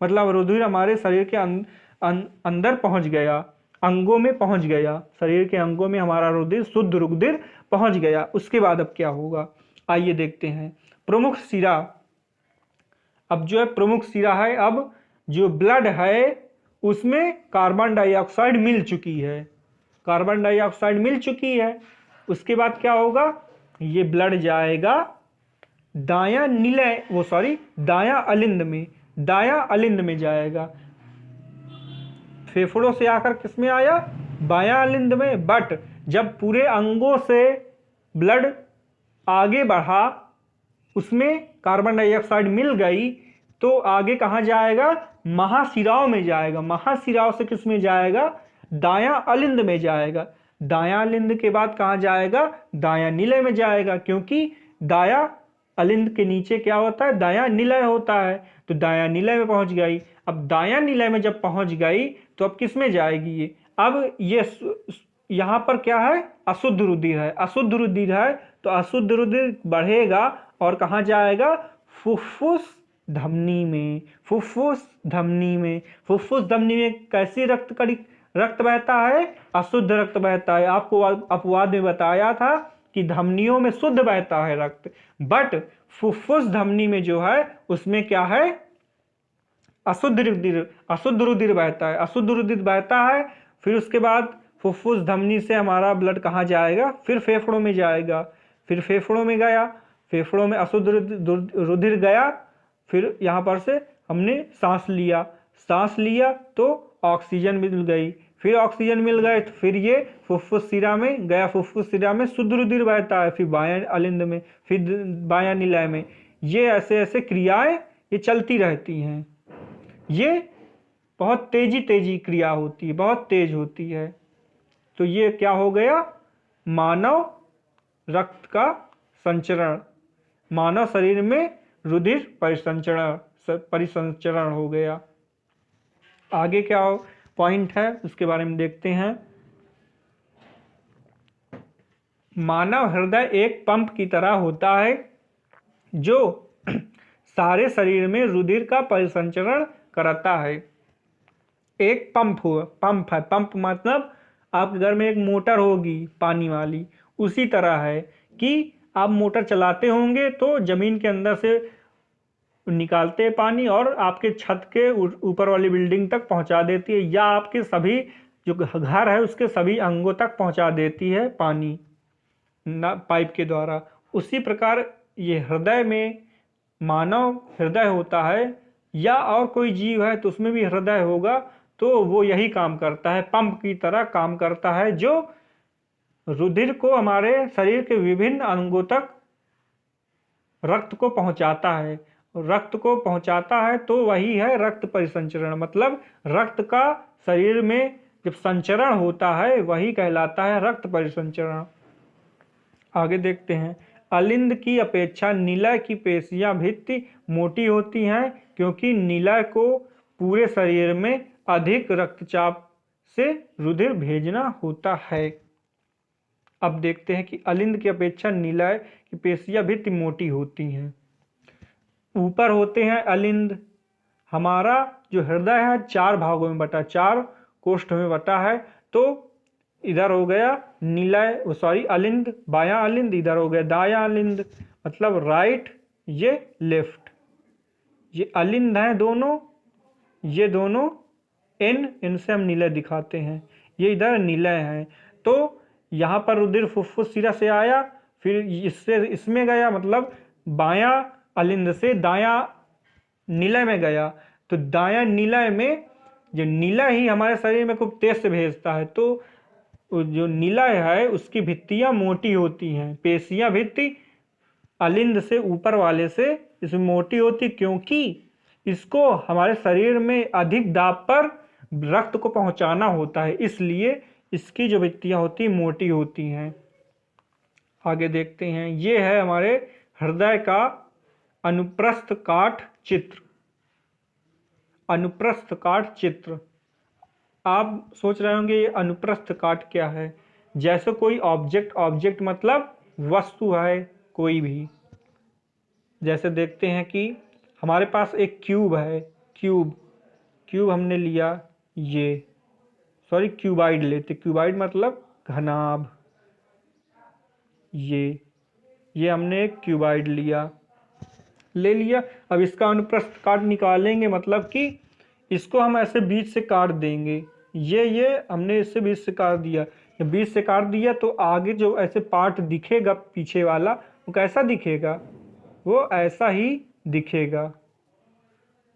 मतलब रुधिर हमारे शरीर के अंदर पहुंच गया, अंगों में पहुंच गया, शरीर के अंगों में हमारा रुधिर, शुद्ध रुधिर पहुंच गया। उसके बाद अब क्या होगा, आइए देखते हैं। प्रमुख शिरा, अब जो है प्रमुख शिरा है, अब जो ब्लड है उसमें कार्बन डाइऑक्साइड मिल चुकी है, कार्बन डाइऑक्साइड मिल चुकी है। उसके बाद क्या होगा, ये ब्लड जाएगा दायां निलय, वो सॉरी दायां अलिंद में, दायां अलिंद में जाएगा। फेफड़ों से आकर किस में आया, बायां अलिंद में। बट जब पूरे अंगों से ब्लड आगे बढ़ा, उसमें कार्बन डाइऑक्साइड मिल गई, तो आगे कहाँ जाएगा, महाशिराओं में जाएगा। महाशिराओं से किस में जाएगा, दायां अलिंद में जाएगा। दायां अलिंद के बाद कहाँ जाएगा, दायां निलय में जाएगा, क्योंकि दायां अलिंद के नीचे क्या होता है, दायां निलय होता है। तो दायां निलय में पहुंच गई। अब दायां निलय में जब पहुंच गई तो अब किस में जाएगी ये, अब ये यहाँ पर क्या है, अशुद्ध रुधिर है, अशुद्ध रुधिर है, तो अशुद्ध रुधिर बढ़ेगा और कहाँ जाएगा, फुफ्फुस धमनी में, फुफ्फुस धमनी में। फुफ्फुस धमनी में कैसी रक्त बहता है, अशुद्ध रक्त बहता है। आपको अपवाद में बताया था कि धमनियों में शुद्ध बहता है रक्त, बट फुफ्फुस धमनी में जो है उसमें क्या है, अशुद्ध रुधिर, अशुद्ध रुधिर बहता है, अशुद्ध रुधिर बहता है। फिर उसके बाद फुफ्फुस धमनी से हमारा ब्लड कहाँ जाएगा, फिर फेफड़ों में जाएगा, फिर फेफड़ों में गया, फेफड़ों में अशुद्ध रुधिर गया, फिर यहाँ पर से हमने सांस लिया, सांस लिया तो ऑक्सीजन मिल गई, फिर ऑक्सीजन मिल गए तो फिर ये फुफ्फुस शिरा में गया, फुफ्फुस शिरा में शुद्ध रुधिर बहता है, फिर बायां अलिंद में, फिर बायां निलय में। ये ऐसे ऐसे क्रियाएं ये चलती रहती हैं। ये बहुत तेजी क्रिया होती है, बहुत तेज होती है। तो ये क्या हो गया, मानव रक्त का संचरण, मानव शरीर में रुधिर परिसंचरण हो गया। आगे क्या पॉइंट है उसके बारे में देखते हैं। मानव हृदय एक पंप की तरह होता है जो सारे शरीर में रुधिर का परिसंचरण कराता है। एक पंप है, पंप मतलब आपके घर में एक मोटर होगी पानी वाली, उसी तरह है कि आप मोटर चलाते होंगे तो जमीन के अंदर से निकालते हैं पानी और आपके छत के ऊपर वाली बिल्डिंग तक पहुंचा देती है, या आपके सभी जो घर है उसके सभी अंगों तक पहुंचा देती है पानी पाइप के द्वारा। उसी प्रकार ये हृदय में, मानव हृदय होता है या और कोई जीव है तो उसमें भी हृदय होगा, तो वो यही काम करता है, पंप की तरह काम करता है, जो रुधिर को हमारे शरीर के विभिन्न अंगों तक रक्त को पहुंचाता है। रक्त को पहुंचाता है तो वही है रक्त परिसंचरण, मतलब रक्त का शरीर में जब संचरण होता है वही कहलाता है रक्त परिसंचरण। आगे देखते हैं। अलिंद की अपेक्षा निलय की पेशियां भित्ति मोटी होती हैं, क्योंकि निलय को पूरे शरीर में अधिक रक्तचाप से रुधिर भेजना होता है। अब देखते हैं कि अलिंद की अपेक्षा निलय की पेशियां भित्ति मोटी होती हैं। ऊपर होते हैं अलिंद। हमारा जो हृदय है 4 भागों में बटा, 4 कोष्ठ में बटा है। तो इधर हो गया निलय, अलिंद, बायां अलिंद, इधर हो गया दायां अलिंद, मतलब राइट, ये लेफ्ट। ये अलिंद हैं दोनों, ये दोनों इनसे हम निलय दिखाते हैं, ये इधर निलय है। तो यहाँ पर रुधिर फुफ्फुस शिरा से आया, फिर इससे इसमें गया, मतलब बायां अलिंद से दायां निलय में गया। तो दायां निलय में जो निलय ही हमारे शरीर में खूब तेज से भेजता है, तो जो निलय है उसकी भित्तियां मोटी होती हैं, पेशियां भित्ति अलिंद से ऊपर वाले से इसमें मोटी होती, क्योंकि इसको हमारे शरीर में अधिक दाब पर रक्त को पहुंचाना होता है, इसलिए इसकी जो भित्तियां होती हैं मोटी होती हैं। आगे देखते हैं, ये है हमारे हृदय का अनुप्रस्थ काट चित्र। अनुप्रस्थ काट चित्र, आप सोच रहे होंगे ये अनुप्रस्थ काट क्या है। जैसे कोई ऑब्जेक्ट, ऑब्जेक्ट मतलब वस्तु है कोई भी। जैसे देखते हैं कि हमारे पास एक क्यूब है, क्यूब क्यूब हमने लिया, ये सॉरी क्यूबाइड लेते, क्यूबाइड मतलब घनाभ। ये हमने एक क्यूबाइड ले लिया। अब इसका अनुप्रस्थ काट निकालेंगे, मतलब कि इसको हम ऐसे बीच से काट देंगे। ये हमने इससे बीच से काट दिया, बीच से काट दिया तो आगे जो ऐसे पार्ट दिखेगा पीछे वाला, वो कैसा दिखेगा, वो ऐसा ही दिखेगा,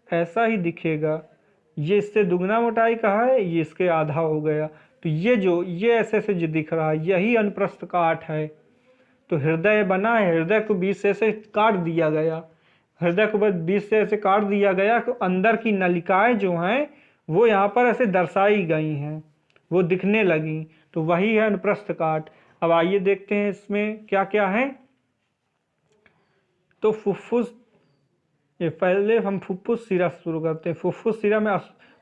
ऐसा ही दिखेगा। ये इससे दुगना मोटाई का है, ये इसके आधा हो गया। तो ये ऐसे ऐसे जो दिख रहा है, यही अनुप्रस्थ काट है। तो हृदय बना है, हृदय को बीच से ऐसे काट दिया गया, हृदय को बीच से ऐसे काट दिया गया, तो अंदर की नलिकाएं जो हैं वो यहाँ पर ऐसे दर्शाई गई हैं, वो दिखने लगी, तो वही है अनुप्रस्थ काट। अब आइए देखते हैं इसमें क्या क्या है। तो फुफ्फुस, ये पहले हम फुफ्फुस शिरा शुरू करते हैं। फुफ्फुस शिरा में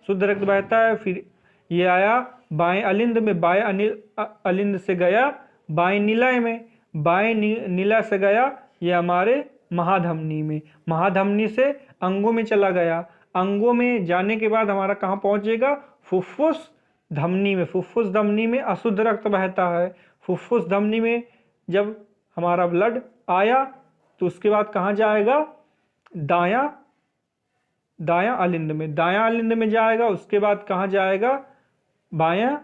शुद्ध रक्त बहता है, फिर ये आया बाएं अलिंद में, बाएं अलिंद से गया बाएं निलय में, बाएं निलय से गया ये हमारे महाधमनी में, महाधमनी से अंगों में चला गया, अंगों में जाने के बाद हमारा कहाँ पहुँचेगा, फुफ्फुस धमनी में। फुफ्फुस धमनी में अशुद्ध रक्त बहता है। फुफ्फुस धमनी में जब हमारा ब्लड आया तो उसके बाद कहाँ जाएगा, दायां अलिंद में, दायां अलिंद में जाएगा। उसके बाद कहाँ जाएगा, दायां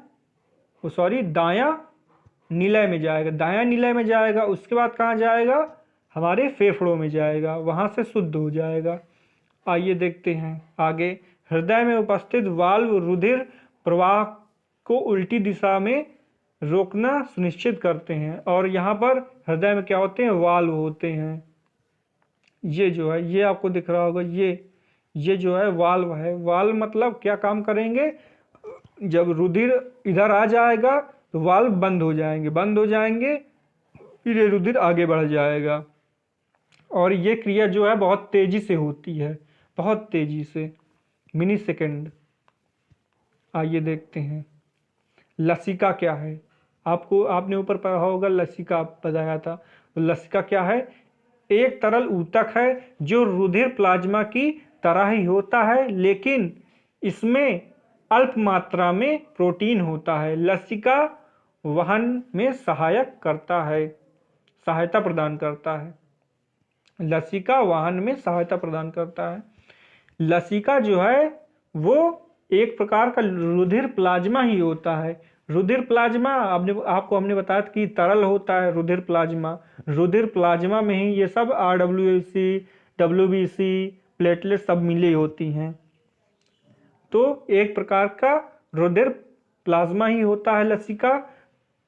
निलय में जाएगा, दायां निलय में जाएगा। उसके बाद कहाँ जाएगा, हमारे फेफड़ों में जाएगा, वहां से शुद्ध हो जाएगा। आइए देखते हैं आगे। हृदय में उपस्थित वाल्व रुधिर प्रवाह को उल्टी दिशा में रोकना सुनिश्चित करते हैं। और यहाँ पर हृदय में क्या होते हैं, वाल्व होते हैं। ये जो है, ये आपको दिख रहा होगा, ये जो है वाल्व है। वाल्व मतलब क्या काम करेंगे, जब रुधिर इधर आ जाएगा तो वाल्व बंद हो जाएंगे, फिर ये रुधिर आगे बढ़ जाएगा। और ये क्रिया जो है बहुत तेजी से होती है, बहुत तेजी से, मिनी सेकेंड। आइए देखते हैं लसिका क्या है। आपने ऊपर पढ़ा होगा लसिका बताया था। तो लसिका क्या है, एक तरल ऊतक है जो रुधिर प्लाज्मा की तरह ही होता है, लेकिन इसमें अल्प मात्रा में प्रोटीन होता है। लसिका वहन में सहायता प्रदान करता है। लसिका वाहन में सहायता प्रदान करता है। लसिका जो है वो एक प्रकार का रुधिर प्लाज्मा ही होता है। रुधिर प्लाज्मा आपको हमने बताया कि तरल होता है रुधिर प्लाज्मा। रुधिर प्लाज्मा में ही ये सब RWC, WBC, प्लेटलेट सब मिली होती हैं। तो एक प्रकार का रुधिर प्लाज्मा ही होता है लसिका,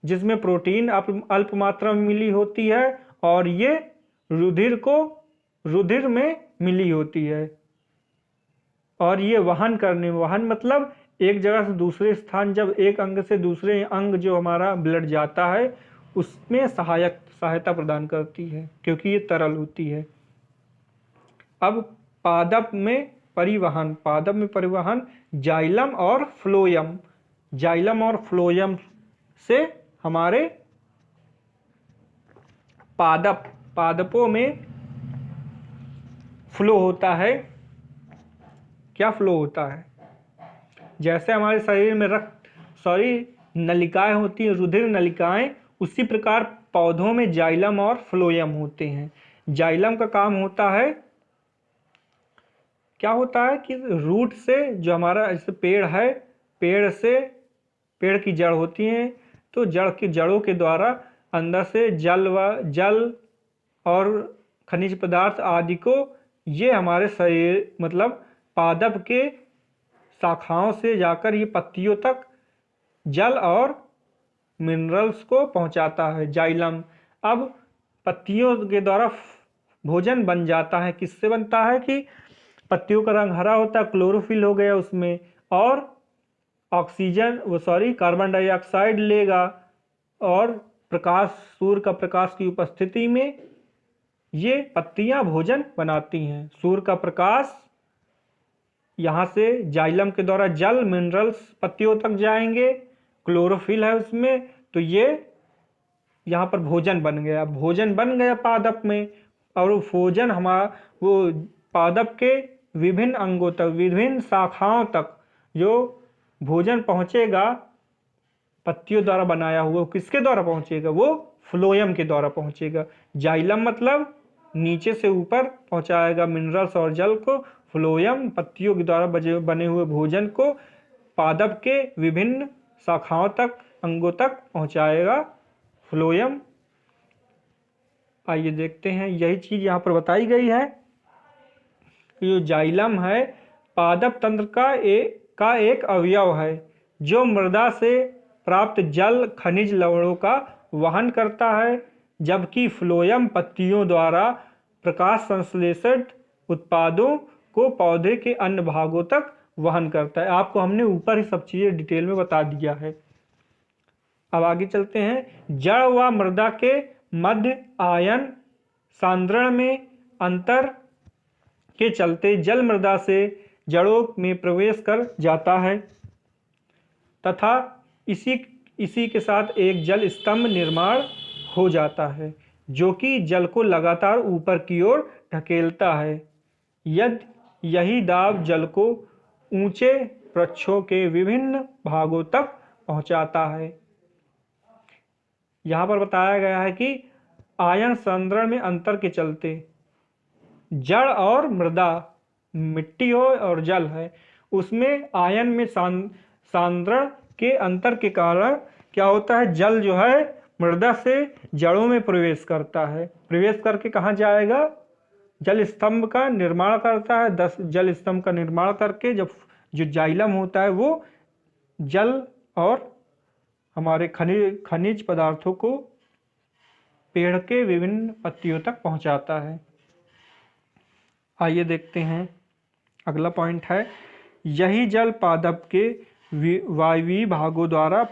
जिसमें प्रोटीन अल्प मात्रा में मिली होती है, और ये रुधिर में मिली होती है। और ये वहन मतलब एक जगह से दूसरे स्थान, जब एक अंग से दूसरे अंग जो हमारा ब्लड जाता है उसमें सहायता प्रदान करती है, क्योंकि ये तरल होती है। अब पादप में परिवहन जाइलम और फ्लोयम से हमारे पादपों में फ्लो होता है। क्या फ्लो होता है, जैसे हमारे शरीर में नलिकाएं होती हैं, रुधिर नलिकाएं, उसी प्रकार पौधों में जाइलम और फ्लोयम होते हैं। जाइलम का काम होता है, क्या होता है कि रूट से, जो हमारा जैसे पेड़ है, पेड़ की जड़ होती है, तो जड़ों के द्वारा अंदर से जल और खनिज पदार्थ आदि को ये हमारे शरीर मतलब पादप के शाखाओं से जाकर ये पत्तियों तक जल और मिनरल्स को पहुंचाता है जाइलम। अब पत्तियों के द्वारा भोजन बन जाता है। किससे बनता है कि पत्तियों का रंग हरा होता है, क्लोरोफिल हो गया उसमें, और कार्बन डाइऑक्साइड लेगा, और प्रकाश, सूर्य का प्रकाश की उपस्थिति में ये पत्तियां भोजन बनाती हैं। सूर्य का प्रकाश यहाँ से जाइलम के द्वारा जल मिनरल्स पत्तियों तक जाएंगे, क्लोरोफिल है उसमें, तो ये यहाँ पर भोजन बन गया। भोजन बन गया पादप में, और वो भोजन वो पादप के विभिन्न अंगों तक, विभिन्न शाखाओं तक जो भोजन पहुंचेगा पत्तियों द्वारा बनाया हुआ, किसके द्वारा पहुंचेगा? वो फ्लोएम के द्वारा पहुंचेगा। जाइलम मतलब नीचे से ऊपर पहुंचाएगा मिनरल्स और जल को, फ्लोएम पत्तियों के द्वारा बने हुए भोजन को पादप के विभिन्न शाखाओं तक, अंगों तक पहुंचाएगा फ्लोएम। आइए देखते हैं, यही चीज यहाँ पर बताई गई है कि जो जाइलम है पादप तंत्र का एक अवयव है जो मृदा से प्राप्त जल खनिज लवणों का वहन करता है, जबकि फ्लोएम पत्तियों द्वारा प्रकाश संश्लेषित उत्पादों को पौधे के अन्य भागों तक वहन करता है। आपको हमने ऊपर ही सब चीजें डिटेल में बता दिया है। अब आगे चलते हैं। जड़ व मृदा के मध्य आयन सांद्रण में अंतर के चलते जल मृदा से जड़ों में प्रवेश कर जाता है तथा इसी के साथ एक जल स्तंभ निर्माण हो जाता है जो कि जल को लगातार ऊपर की ओर ढकेलता है। यही दाब जल को ऊंचे वृक्षों के विभिन्न भागों तक पहुंचाता है। यहाँ पर बताया गया है कि आयन सांद्रण में अंतर के चलते जड़ और मृदा, मिट्टी हो और जल है, उसमें आयन में सांद्रण के अंतर के कारण क्या होता है? जल जो है मृदा से जड़ों में प्रवेश करता है। प्रवेश करके कहाँ जाएगा? जल स्तंभ का निर्माण करता है। 10 जल स्तंभ का निर्माण करके जब जो जाइलम होता है वो जल और हमारे खनिज पदार्थों को पेड़ के विभिन्न पत्तियों तक पहुंचाता है। आइए देखते हैं, अगला पॉइंट है, यही जल पादप के वायवीय भागों द्वारा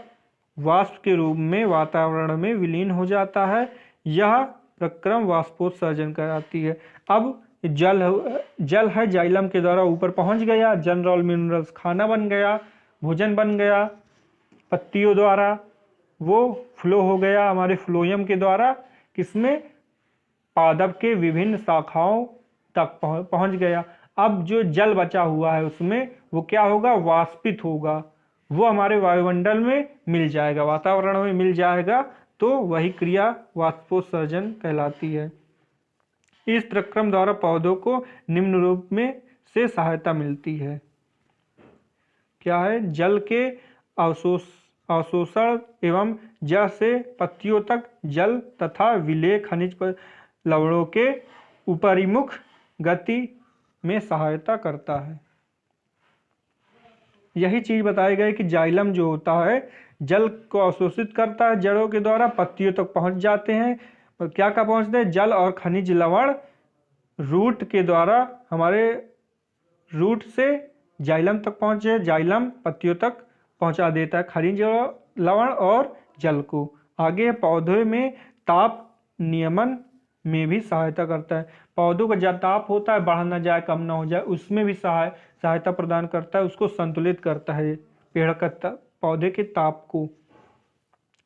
वाष्प के रूप में वातावरण में विलीन हो जाता है। यह प्रक्रम वाष्पोत्सर्जन कहलाती है। अब जल है जाइलम के द्वारा ऊपर पहुंच गया, जनरल मिनरल्स खाना बन गया, भोजन बन गया, पत्तियों द्वारा वो फ्लो हो गया हमारे फ्लोएम के द्वारा, किसमें? पादप के विभिन्न शाखाओं तक पहुंच गया। अब जो जल बचा हुआ है उसमें वो क्या होगा? वाष्पित होगा, वो हमारे वायुमंडल में मिल जाएगा, वातावरण में मिल जाएगा, तो वही क्रिया वाष्पोत्सर्जन कहलाती है। इस प्रक्रम द्वारा पौधों को निम्न रूप में से सहायता मिलती है। क्या है? जल के अवशोषण एवं जड़ से पत्तियों तक जल तथा विलेय खनिज लवणों के उपरिमुख गति में सहायता करता है। यही चीज बताई गई कि जाइलम जो होता है जल को अवशोषित करता है, जड़ों के द्वारा पत्तियों तक पहुंच जाते हैं। क्या पहुंचते हैं? जल और खनिज लवण रूट के द्वारा, हमारे रूट से जाइलम तक पहुंचे, जाइलम पत्तियों तक पहुंचा देता है खनिज लवण और जल को। आगे पौधे में ताप नियमन में भी सहायता करता है। पौधों का जब ताप होता है, बढ़ ना जाए, कम ना हो जाए, उसमें भी सहायता प्रदान करता है, उसको संतुलित करता है पेड़ का पौधे के ताप को।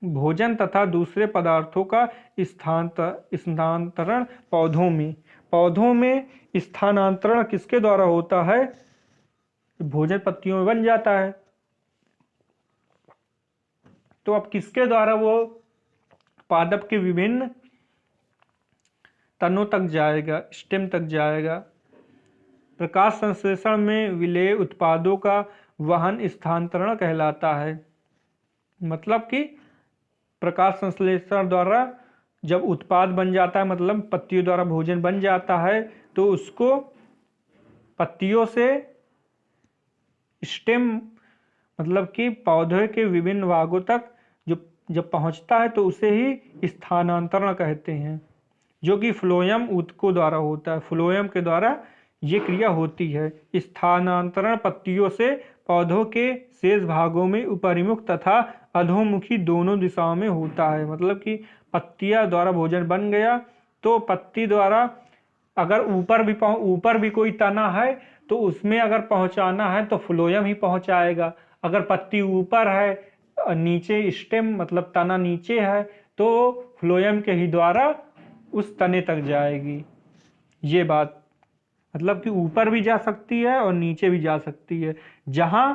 भोजन तथा दूसरे पदार्थों का स्थानांतरण पौधों में स्थानांतरण किसके द्वारा होता है? भोजन पत्तियों में बन जाता है, तो अब किसके द्वारा वो पादप के विभिन्न तनों तक जाएगा, स्टेम तक जाएगा। प्रकाश संश्लेषण में विलेय उत्पादों का वहन स्थानांतरण कहलाता है। मतलब कि प्रकाश संश्लेषण द्वारा जब उत्पाद बन जाता है, मतलब पत्तियों द्वारा भोजन बन जाता है, तो उसको पत्तियों से स्टेम मतलब कि पौधे के विभिन्न भागों तक जब पहुंचता है तो उसे ही स्थानांतरण कहते हैं। जो कि फ्लोएम ऊतकों द्वारा होता है। फ्लोएम के द्वारा ये क्रिया होती है। स्थानांतरण पत्तियों से पौधों के शेष भागों में ऊपरिमुख तथा अधोमुखी दोनों दिशाओं में होता है। मतलब कि पत्तियां द्वारा भोजन बन गया तो पत्ती द्वारा अगर ऊपर भी कोई तना है तो उसमें अगर पहुंचाना है तो फ्लोएम ही पहुंचाएगा। अगर पत्ती ऊपर है नीचे स्टेम मतलब तना नीचे है तो फ्लोएम के ही द्वारा उस तने तक जाएगी। ये बात मतलब कि ऊपर भी जा सकती है और नीचे भी जा सकती है। जहां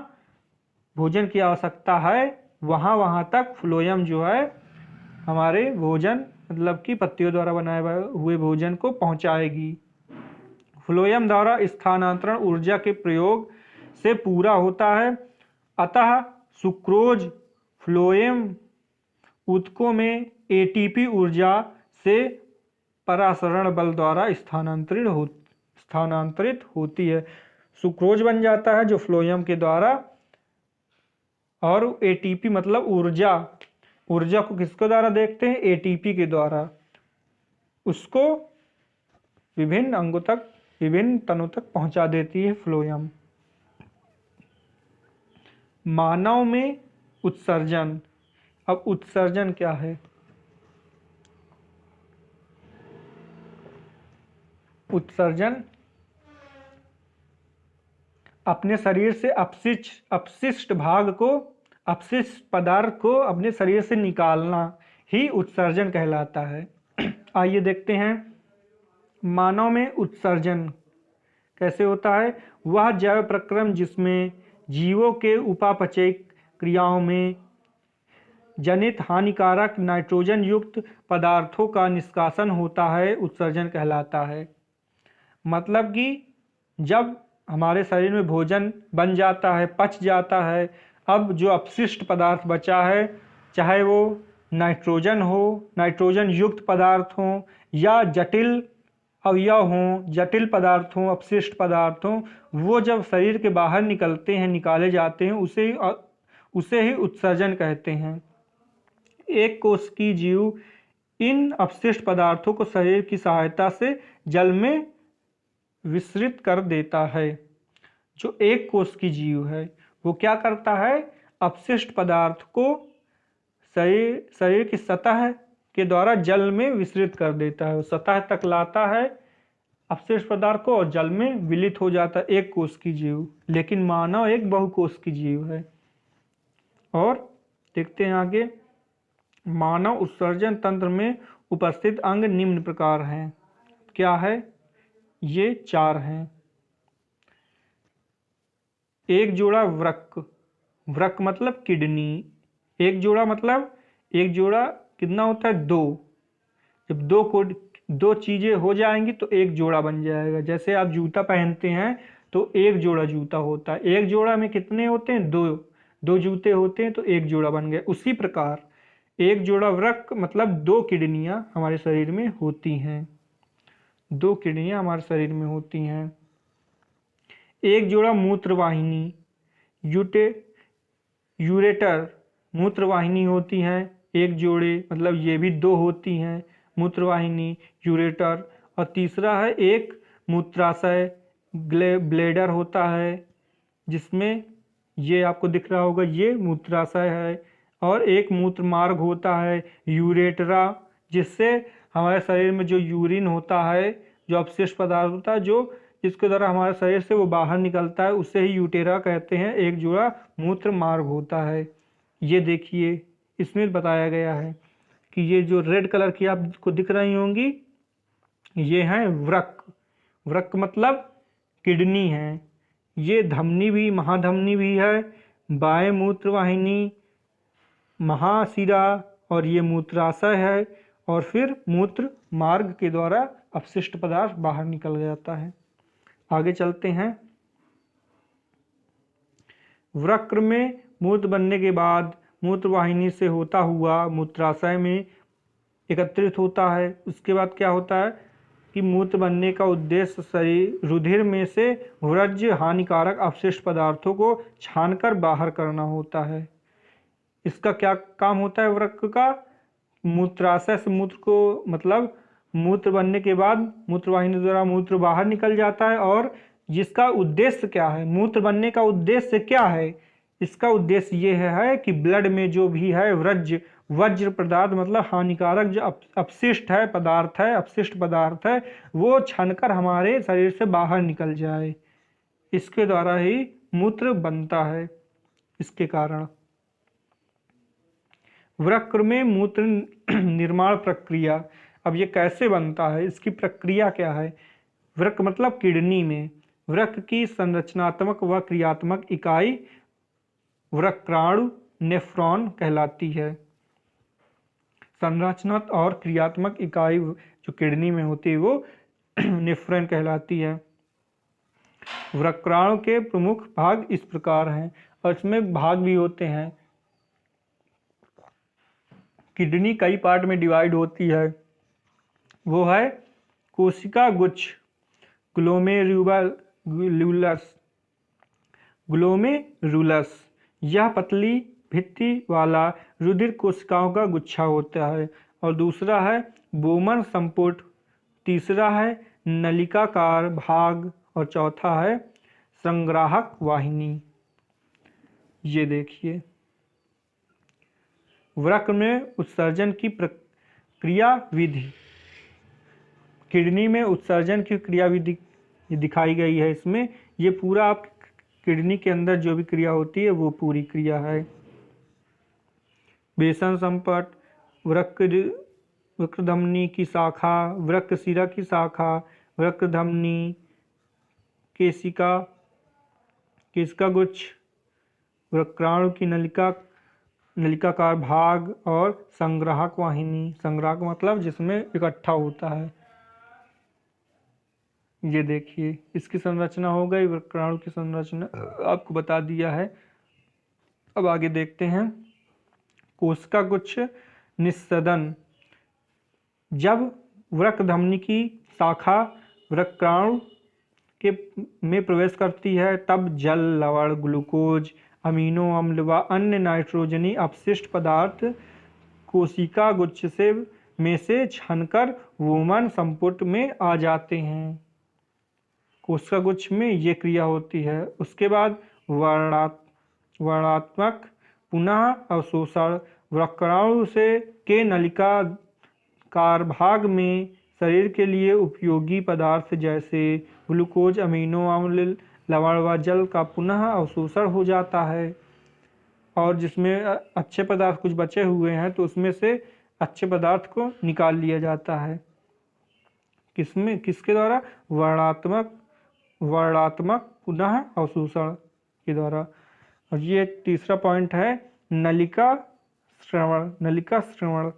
भोजन की आवश्यकता है वहां तक फ्लोएम जो है हमारे भोजन मतलब कि पत्तियों द्वारा बनाए हुए भोजन को पहुंचाएगी। फ्लोएम द्वारा स्थानांतरण ऊर्जा के प्रयोग से पूरा होता है। अतः सुक्रोज फ्लोएम ऊतकों में एटीपी ऊर्जा से परासरण बल द्वारा स्थानांतरित होती है। सुक्रोज बन जाता है जो फ्लोएम के द्वारा, और एटीपी मतलब ऊर्जा को किसके द्वारा देखते हैं? एटीपी के द्वारा। उसको विभिन्न अंगों तक विभिन्न तनों तक पहुंचा देती है फ्लोएम। मानव में उत्सर्जन। अब उत्सर्जन क्या है? उत्सर्जन अपने शरीर से अपशिष्ट पदार्थ को अपने शरीर से निकालना ही उत्सर्जन कहलाता है। आइए देखते हैं मानव में उत्सर्जन कैसे होता है। वह जैव प्रक्रम जिसमें जीवों के उपापचयी क्रियाओं में जनित हानिकारक नाइट्रोजन युक्त पदार्थों का निष्कासन होता है उत्सर्जन कहलाता है। मतलब कि जब हमारे शरीर में भोजन बन जाता है, पच जाता है, अब जो अपशिष्ट पदार्थ बचा है, चाहे वो नाइट्रोजन हो, नाइट्रोजन युक्त पदार्थ हो या जटिल अवयव हों, जटिल पदार्थ हों, अपशिष्ट पदार्थ हों, वो जब शरीर के बाहर निकलते हैं, निकाले जाते हैं, उसे ही उत्सर्जन कहते हैं। एक कोशिकीय जीव इन अपशिष्ट पदार्थों को शरीर की सहायता से जल में विसरित कर देता है। जो एक कोशिकीय जीव है वो क्या करता है? अपशिष्ट पदार्थ को शरीर की सतह के द्वारा जल में विसरित कर देता है। सतह तक लाता है अपशिष्ट पदार्थ को और जल में विलीत हो जाता है एक कोशिकीय जीव। लेकिन मानव एक बहुकोशिकीय जीव है। और देखते हैं आगे, मानव उत्सर्जन तंत्र में उपस्थित अंग निम्न प्रकार हैं। क्या है? ये 4 हैं। एक जोड़ा वृक्क मतलब किडनी। एक जोड़ा कितना होता है? 2। जब दो चीजें हो जाएंगी तो एक जोड़ा बन जाएगा। जैसे आप जूता पहनते हैं तो एक जोड़ा जूता होता है। एक जोड़ा में कितने होते हैं? 2 जूते होते हैं तो एक जोड़ा बन गया। उसी प्रकार एक जोड़ा वृक्क मतलब 2 किडनियां हमारे शरीर में होती हैं। 2 किडनियां हमारे शरीर में होती हैं। एक जोड़ा मूत्रवाहिनी यूरेटर मूत्रवाहिनी होती हैं। एक जोड़े मतलब ये भी 2 होती हैं, मूत्रवाहिनी, यूरेटर। और तीसरा है एक मूत्राशय ब्लेडर होता है, जिसमें ये आपको दिख रहा होगा, ये मूत्राशय है। और एक मूत्र मार्ग होता है यूरेटरा, जिससे हमारे शरीर में जो यूरिन होता है, जो अपशिष्ट पदार्थ होता है, जो जिसके द्वारा हमारे शरीर से वो बाहर निकलता है, उसे ही यूटेरा कहते हैं। एक जोड़ा मूत्र मार्ग होता है। ये देखिए इसमें बताया गया है कि ये जो रेड कलर की आपको दिख रही होंगी, ये हैं वृक्क मतलब किडनी है। ये धमनी भी, महाधमनी भी है, बाएं मूत्रवाहिनी, महाशिरा, और ये मूत्राशय है। और फिर मूत्र मार्ग के द्वारा अपशिष्ट पदार्थ बाहर निकल जाता है। आगे चलते हैं। वृक्क में मूत्र बनने के बाद मूत्रवाहिनी से होता हुआ मूत्राशय में एकत्रित होता है। उसके बाद क्या होता है कि मूत्र बनने का उद्देश्य शरीर रुधिर में से वर्ज्य हानिकारक अपशिष्ट पदार्थों को छानकर बाहर करना होता है। इसका क्या काम होता है वृक्क का? मूत्राशय से मूत्र को मतलब मूत्र बनने के बाद मूत्रवाहिनी द्वारा मूत्र बाहर निकल जाता है। और जिसका उद्देश्य क्या है, मूत्र बनने का उद्देश्य क्या है, इसका उद्देश्य ये है कि ब्लड में जो भी है वज्र पदार्थ मतलब हानिकारक जो अपशिष्ट है पदार्थ है, अपशिष्ट पदार्थ है, वो छनकर हमारे शरीर से बाहर निकल जाए। इसके द्वारा ही मूत्र बनता है। इसके कारण वृक्क में मूत्र निर्माण प्रक्रिया, अब ये कैसे बनता है, इसकी प्रक्रिया क्या है। वृक्क मतलब किडनी में वृक्क की संरचनात्मक व क्रियात्मक इकाई वृक्काणु नेफ्रॉन कहलाती है। संरचनात्मक और क्रियात्मक इकाई जो किडनी में होती है वो नेफ्रॉन कहलाती है। वृक्काणु के प्रमुख भाग इस प्रकार हैं और इसमें भाग भी होते हैं। किडनी कई पार्ट में डिवाइड होती है, वो है कोशिका गुच्छ ग्लोमेरुलस। यह पतली भित्ति वाला रुधिर कोशिकाओं का गुच्छा होता है। और दूसरा है बोमन संपुट, तीसरा है नलिकाकार भाग और चौथा है संग्राहक वाहिनी। ये देखिए वृक्क में उत्सर्जन की क्रिया विधि, किडनी में उत्सर्जन की क्रिया विधि दिखाई गई है इसमें। ये पूरा आप किडनी के अंदर जो भी क्रिया होती है वो पूरी क्रिया है। बेसन संपट, वृक्क धमनी की शाखा, वृक्क शिरा की शाखा, वृक्क धमनी, केशिका गुच्छ, वृक्काणु की नलिकाकार भाग और संग्राहक वाहिनी। संग्राहक मतलब जिसमें इकट्ठा होता है। ये देखिए इसकी संरचना हो गई, वृक्काणु की संरचना आपको बता दिया है। अब आगे देखते हैं कोशिका गुच्छ निस्सदन। जब वृक्क धमनी की शाखा वृक्काणु के में प्रवेश करती है तब जल, लवण, ग्लूकोज, अमीनो अम्ल व अन्य नाइट्रोजनी अपशिष्ट पदार्थ कोशिका गुच्छ में से छनकर वोमन संपुट में आ जाते हैं। कोशिका गुच्छ में ये क्रिया होती है। उसके बाद वर्णात्मक पुनः अवशोषण, वृक्काणु से के नलिकाकार भाग में शरीर के लिए उपयोगी पदार्थ जैसे ग्लूकोज, अमीनो अम्ल, लवण व जल का पुनः अवशोषण हो जाता है। और जिसमें अच्छे पदार्थ कुछ बचे हुए हैं तो उसमें से अच्छे पदार्थ को निकाल लिया जाता है। किसके द्वारा, वर्णात्मक पुनः अवशोषण के द्वारा। और ये तीसरा पॉइंट है नलिका श्रवण।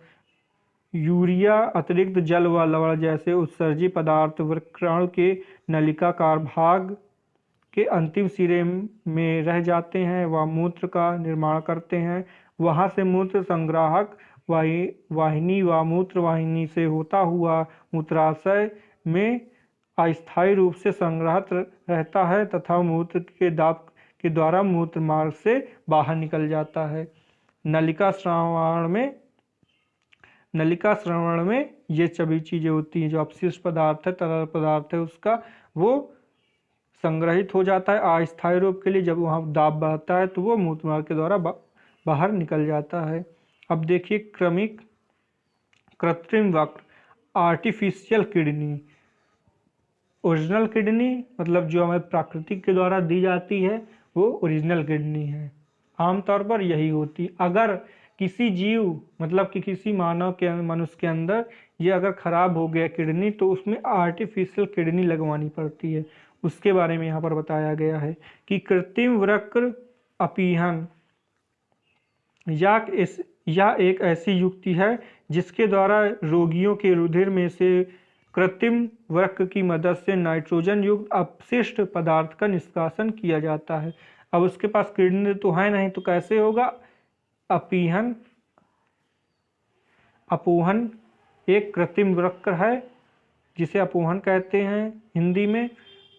यूरिया, अतिरिक्त जल व लवण जैसे उत्सर्जी पदार्थ वृक्काणु के नलिकाकार भाग के अंतिम सिरे में रह जाते हैं व मूत्र का निर्माण करते हैं। वहां से मूत्र संग्राहक वाहिनी व मूत्र वाहिनी से होता हुआ मूत्राशय में अस्थायी रूप से संग्रहित रहता है तथा मूत्र के दाब के द्वारा मूत्र मार्ग से बाहर निकल जाता है। नलिका श्रवण में ये सभी चीजें होती हैं, जो अपशिष्ट पदार्थ है, तरल पदार्थ है, उसका वो संग्रहित हो जाता है अस्थायी रूप के लिए। जब वहाँ दाब बढ़ता है तो वो मूत्र मार्ग के द्वारा बाहर निकल जाता है। अब देखिए कृत्रिम वक्र, आर्टिफिशियल किडनी। ओरिजिनल किडनी मतलब जो हमें प्राकृतिक के द्वारा दी जाती है वो ओरिजिनल किडनी है, आमतौर पर यही होती। अगर किसी जीव मतलब कि किसी मनुष्य के अंदर ये अगर खराब हो गया किडनी तो उसमें आर्टिफिशियल किडनी लगवानी पड़ती है। उसके बारे में यहाँ पर बताया गया है कि कृत्रिम वृक्क अपीहन यह एक ऐसी युक्ति है जिसके द्वारा रोगियों के रुधिर में से कृत्रिम वृक्क की मदद से नाइट्रोजन युक्त अपशिष्ट पदार्थ का निष्कासन किया जाता है। अब उसके पास किडनी तो है नहीं तो कैसे होगा। अपोहन एक कृत्रिम वृक्क है जिसे अपोहन कहते हैं हिंदी में।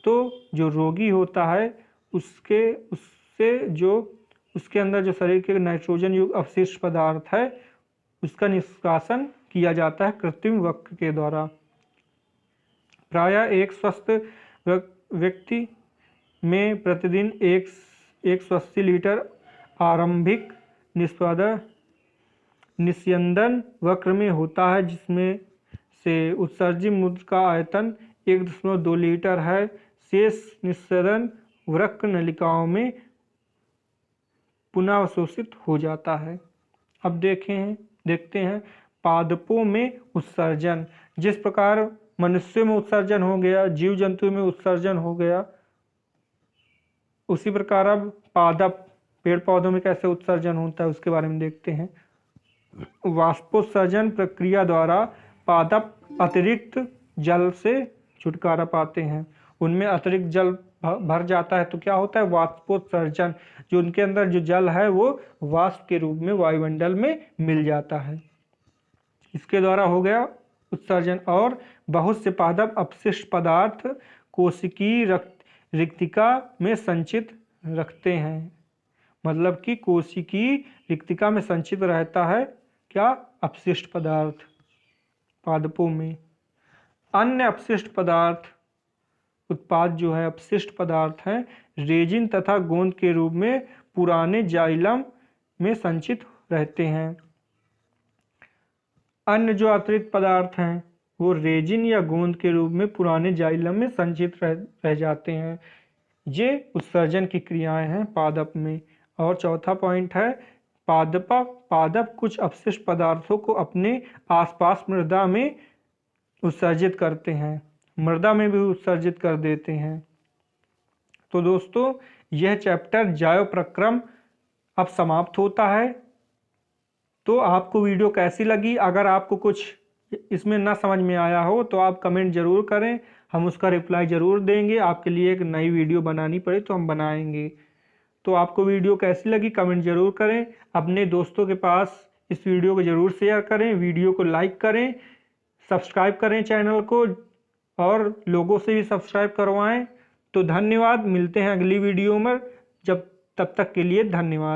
तो जो रोगी होता है उसके अंदर जो शरीर के नाइट्रोजन युक्त अपशिष्ट पदार्थ है उसका निष्कासन किया जाता है कृत्रिम वृक्क के द्वारा। प्रायः एक स्वस्थ व्यक्ति में प्रतिदिन 180 लीटर आरंभिक निस्यंदन वक्र में होता है, जिसमें से उत्सर्जित मूत्र का आयतन 1.2 लीटर है। शेष निस्सरण वृक्क नलिकाओं में पुनः अवशोषित हो जाता है। अब देखते हैं पादपों में उत्सर्जन। जिस प्रकार मनुष्य में उत्सर्जन हो गया, जीव जंतु में उत्सर्जन हो गया, उसी प्रकार अब पादप पेड़ पौधों में कैसे उत्सर्जन होता है उसके बारे में देखते हैं। वाष्पोत्सर्जन प्रक्रिया द्वारा पादप अतिरिक्त जल से छुटकारा पाते हैं। उनमें अतिरिक्त जल भर जाता है तो क्या होता है, वाष्पोत्सर्जन। जो उनके अंदर जो जल है वो वाष्प के रूप में वायुमंडल में मिल जाता है। इसके द्वारा हो गया उत्सर्जन। और बहुत से पादप अपशिष्ट पदार्थ कोशिकीय रिक्तिका में संचित रखते हैं। मतलब कि कोशिकीय रिक्तिका में संचित रहता है क्या, अपशिष्ट पदार्थ पादपों में। अन्य अपशिष्ट पदार्थ उत्पाद जो है अपशिष्ट पदार्थ हैं, रेजिन तथा गोंद के रूप में पुराने जाइलम में संचित रहते हैं। अन्य जो अतिरिक्त पदार्थ हैं वो रेजिन या गोंद के रूप में पुराने जाइलम में संचित रह जाते हैं। ये उत्सर्जन की क्रियाएं हैं पादप में। और चौथा पॉइंट है पादप कुछ अपशिष्ट पदार्थों को अपने आसपास मृदा में उत्सर्जित करते हैं, मृदा में भी उत्सर्जित कर देते हैं। तो दोस्तों यह चैप्टर जैव प्रक्रम अब समाप्त होता है। तो आपको वीडियो कैसी लगी? अगर आपको कुछ इसमें ना समझ में आया हो तो आप कमेंट जरूर करें, हम उसका रिप्लाई जरूर देंगे। आपके लिए एक नई वीडियो बनानी पड़े तो हम बनाएंगे। तो आपको वीडियो कैसी लगी कमेंट जरूर करें। अपने दोस्तों के पास इस वीडियो को जरूर शेयर करें, वीडियो को लाइक करें, सब्सक्राइब करें चैनल को और लोगों से भी सब्सक्राइब करवाएं। तो धन्यवाद, मिलते हैं अगली वीडियो में। तब तक के लिए धन्यवाद।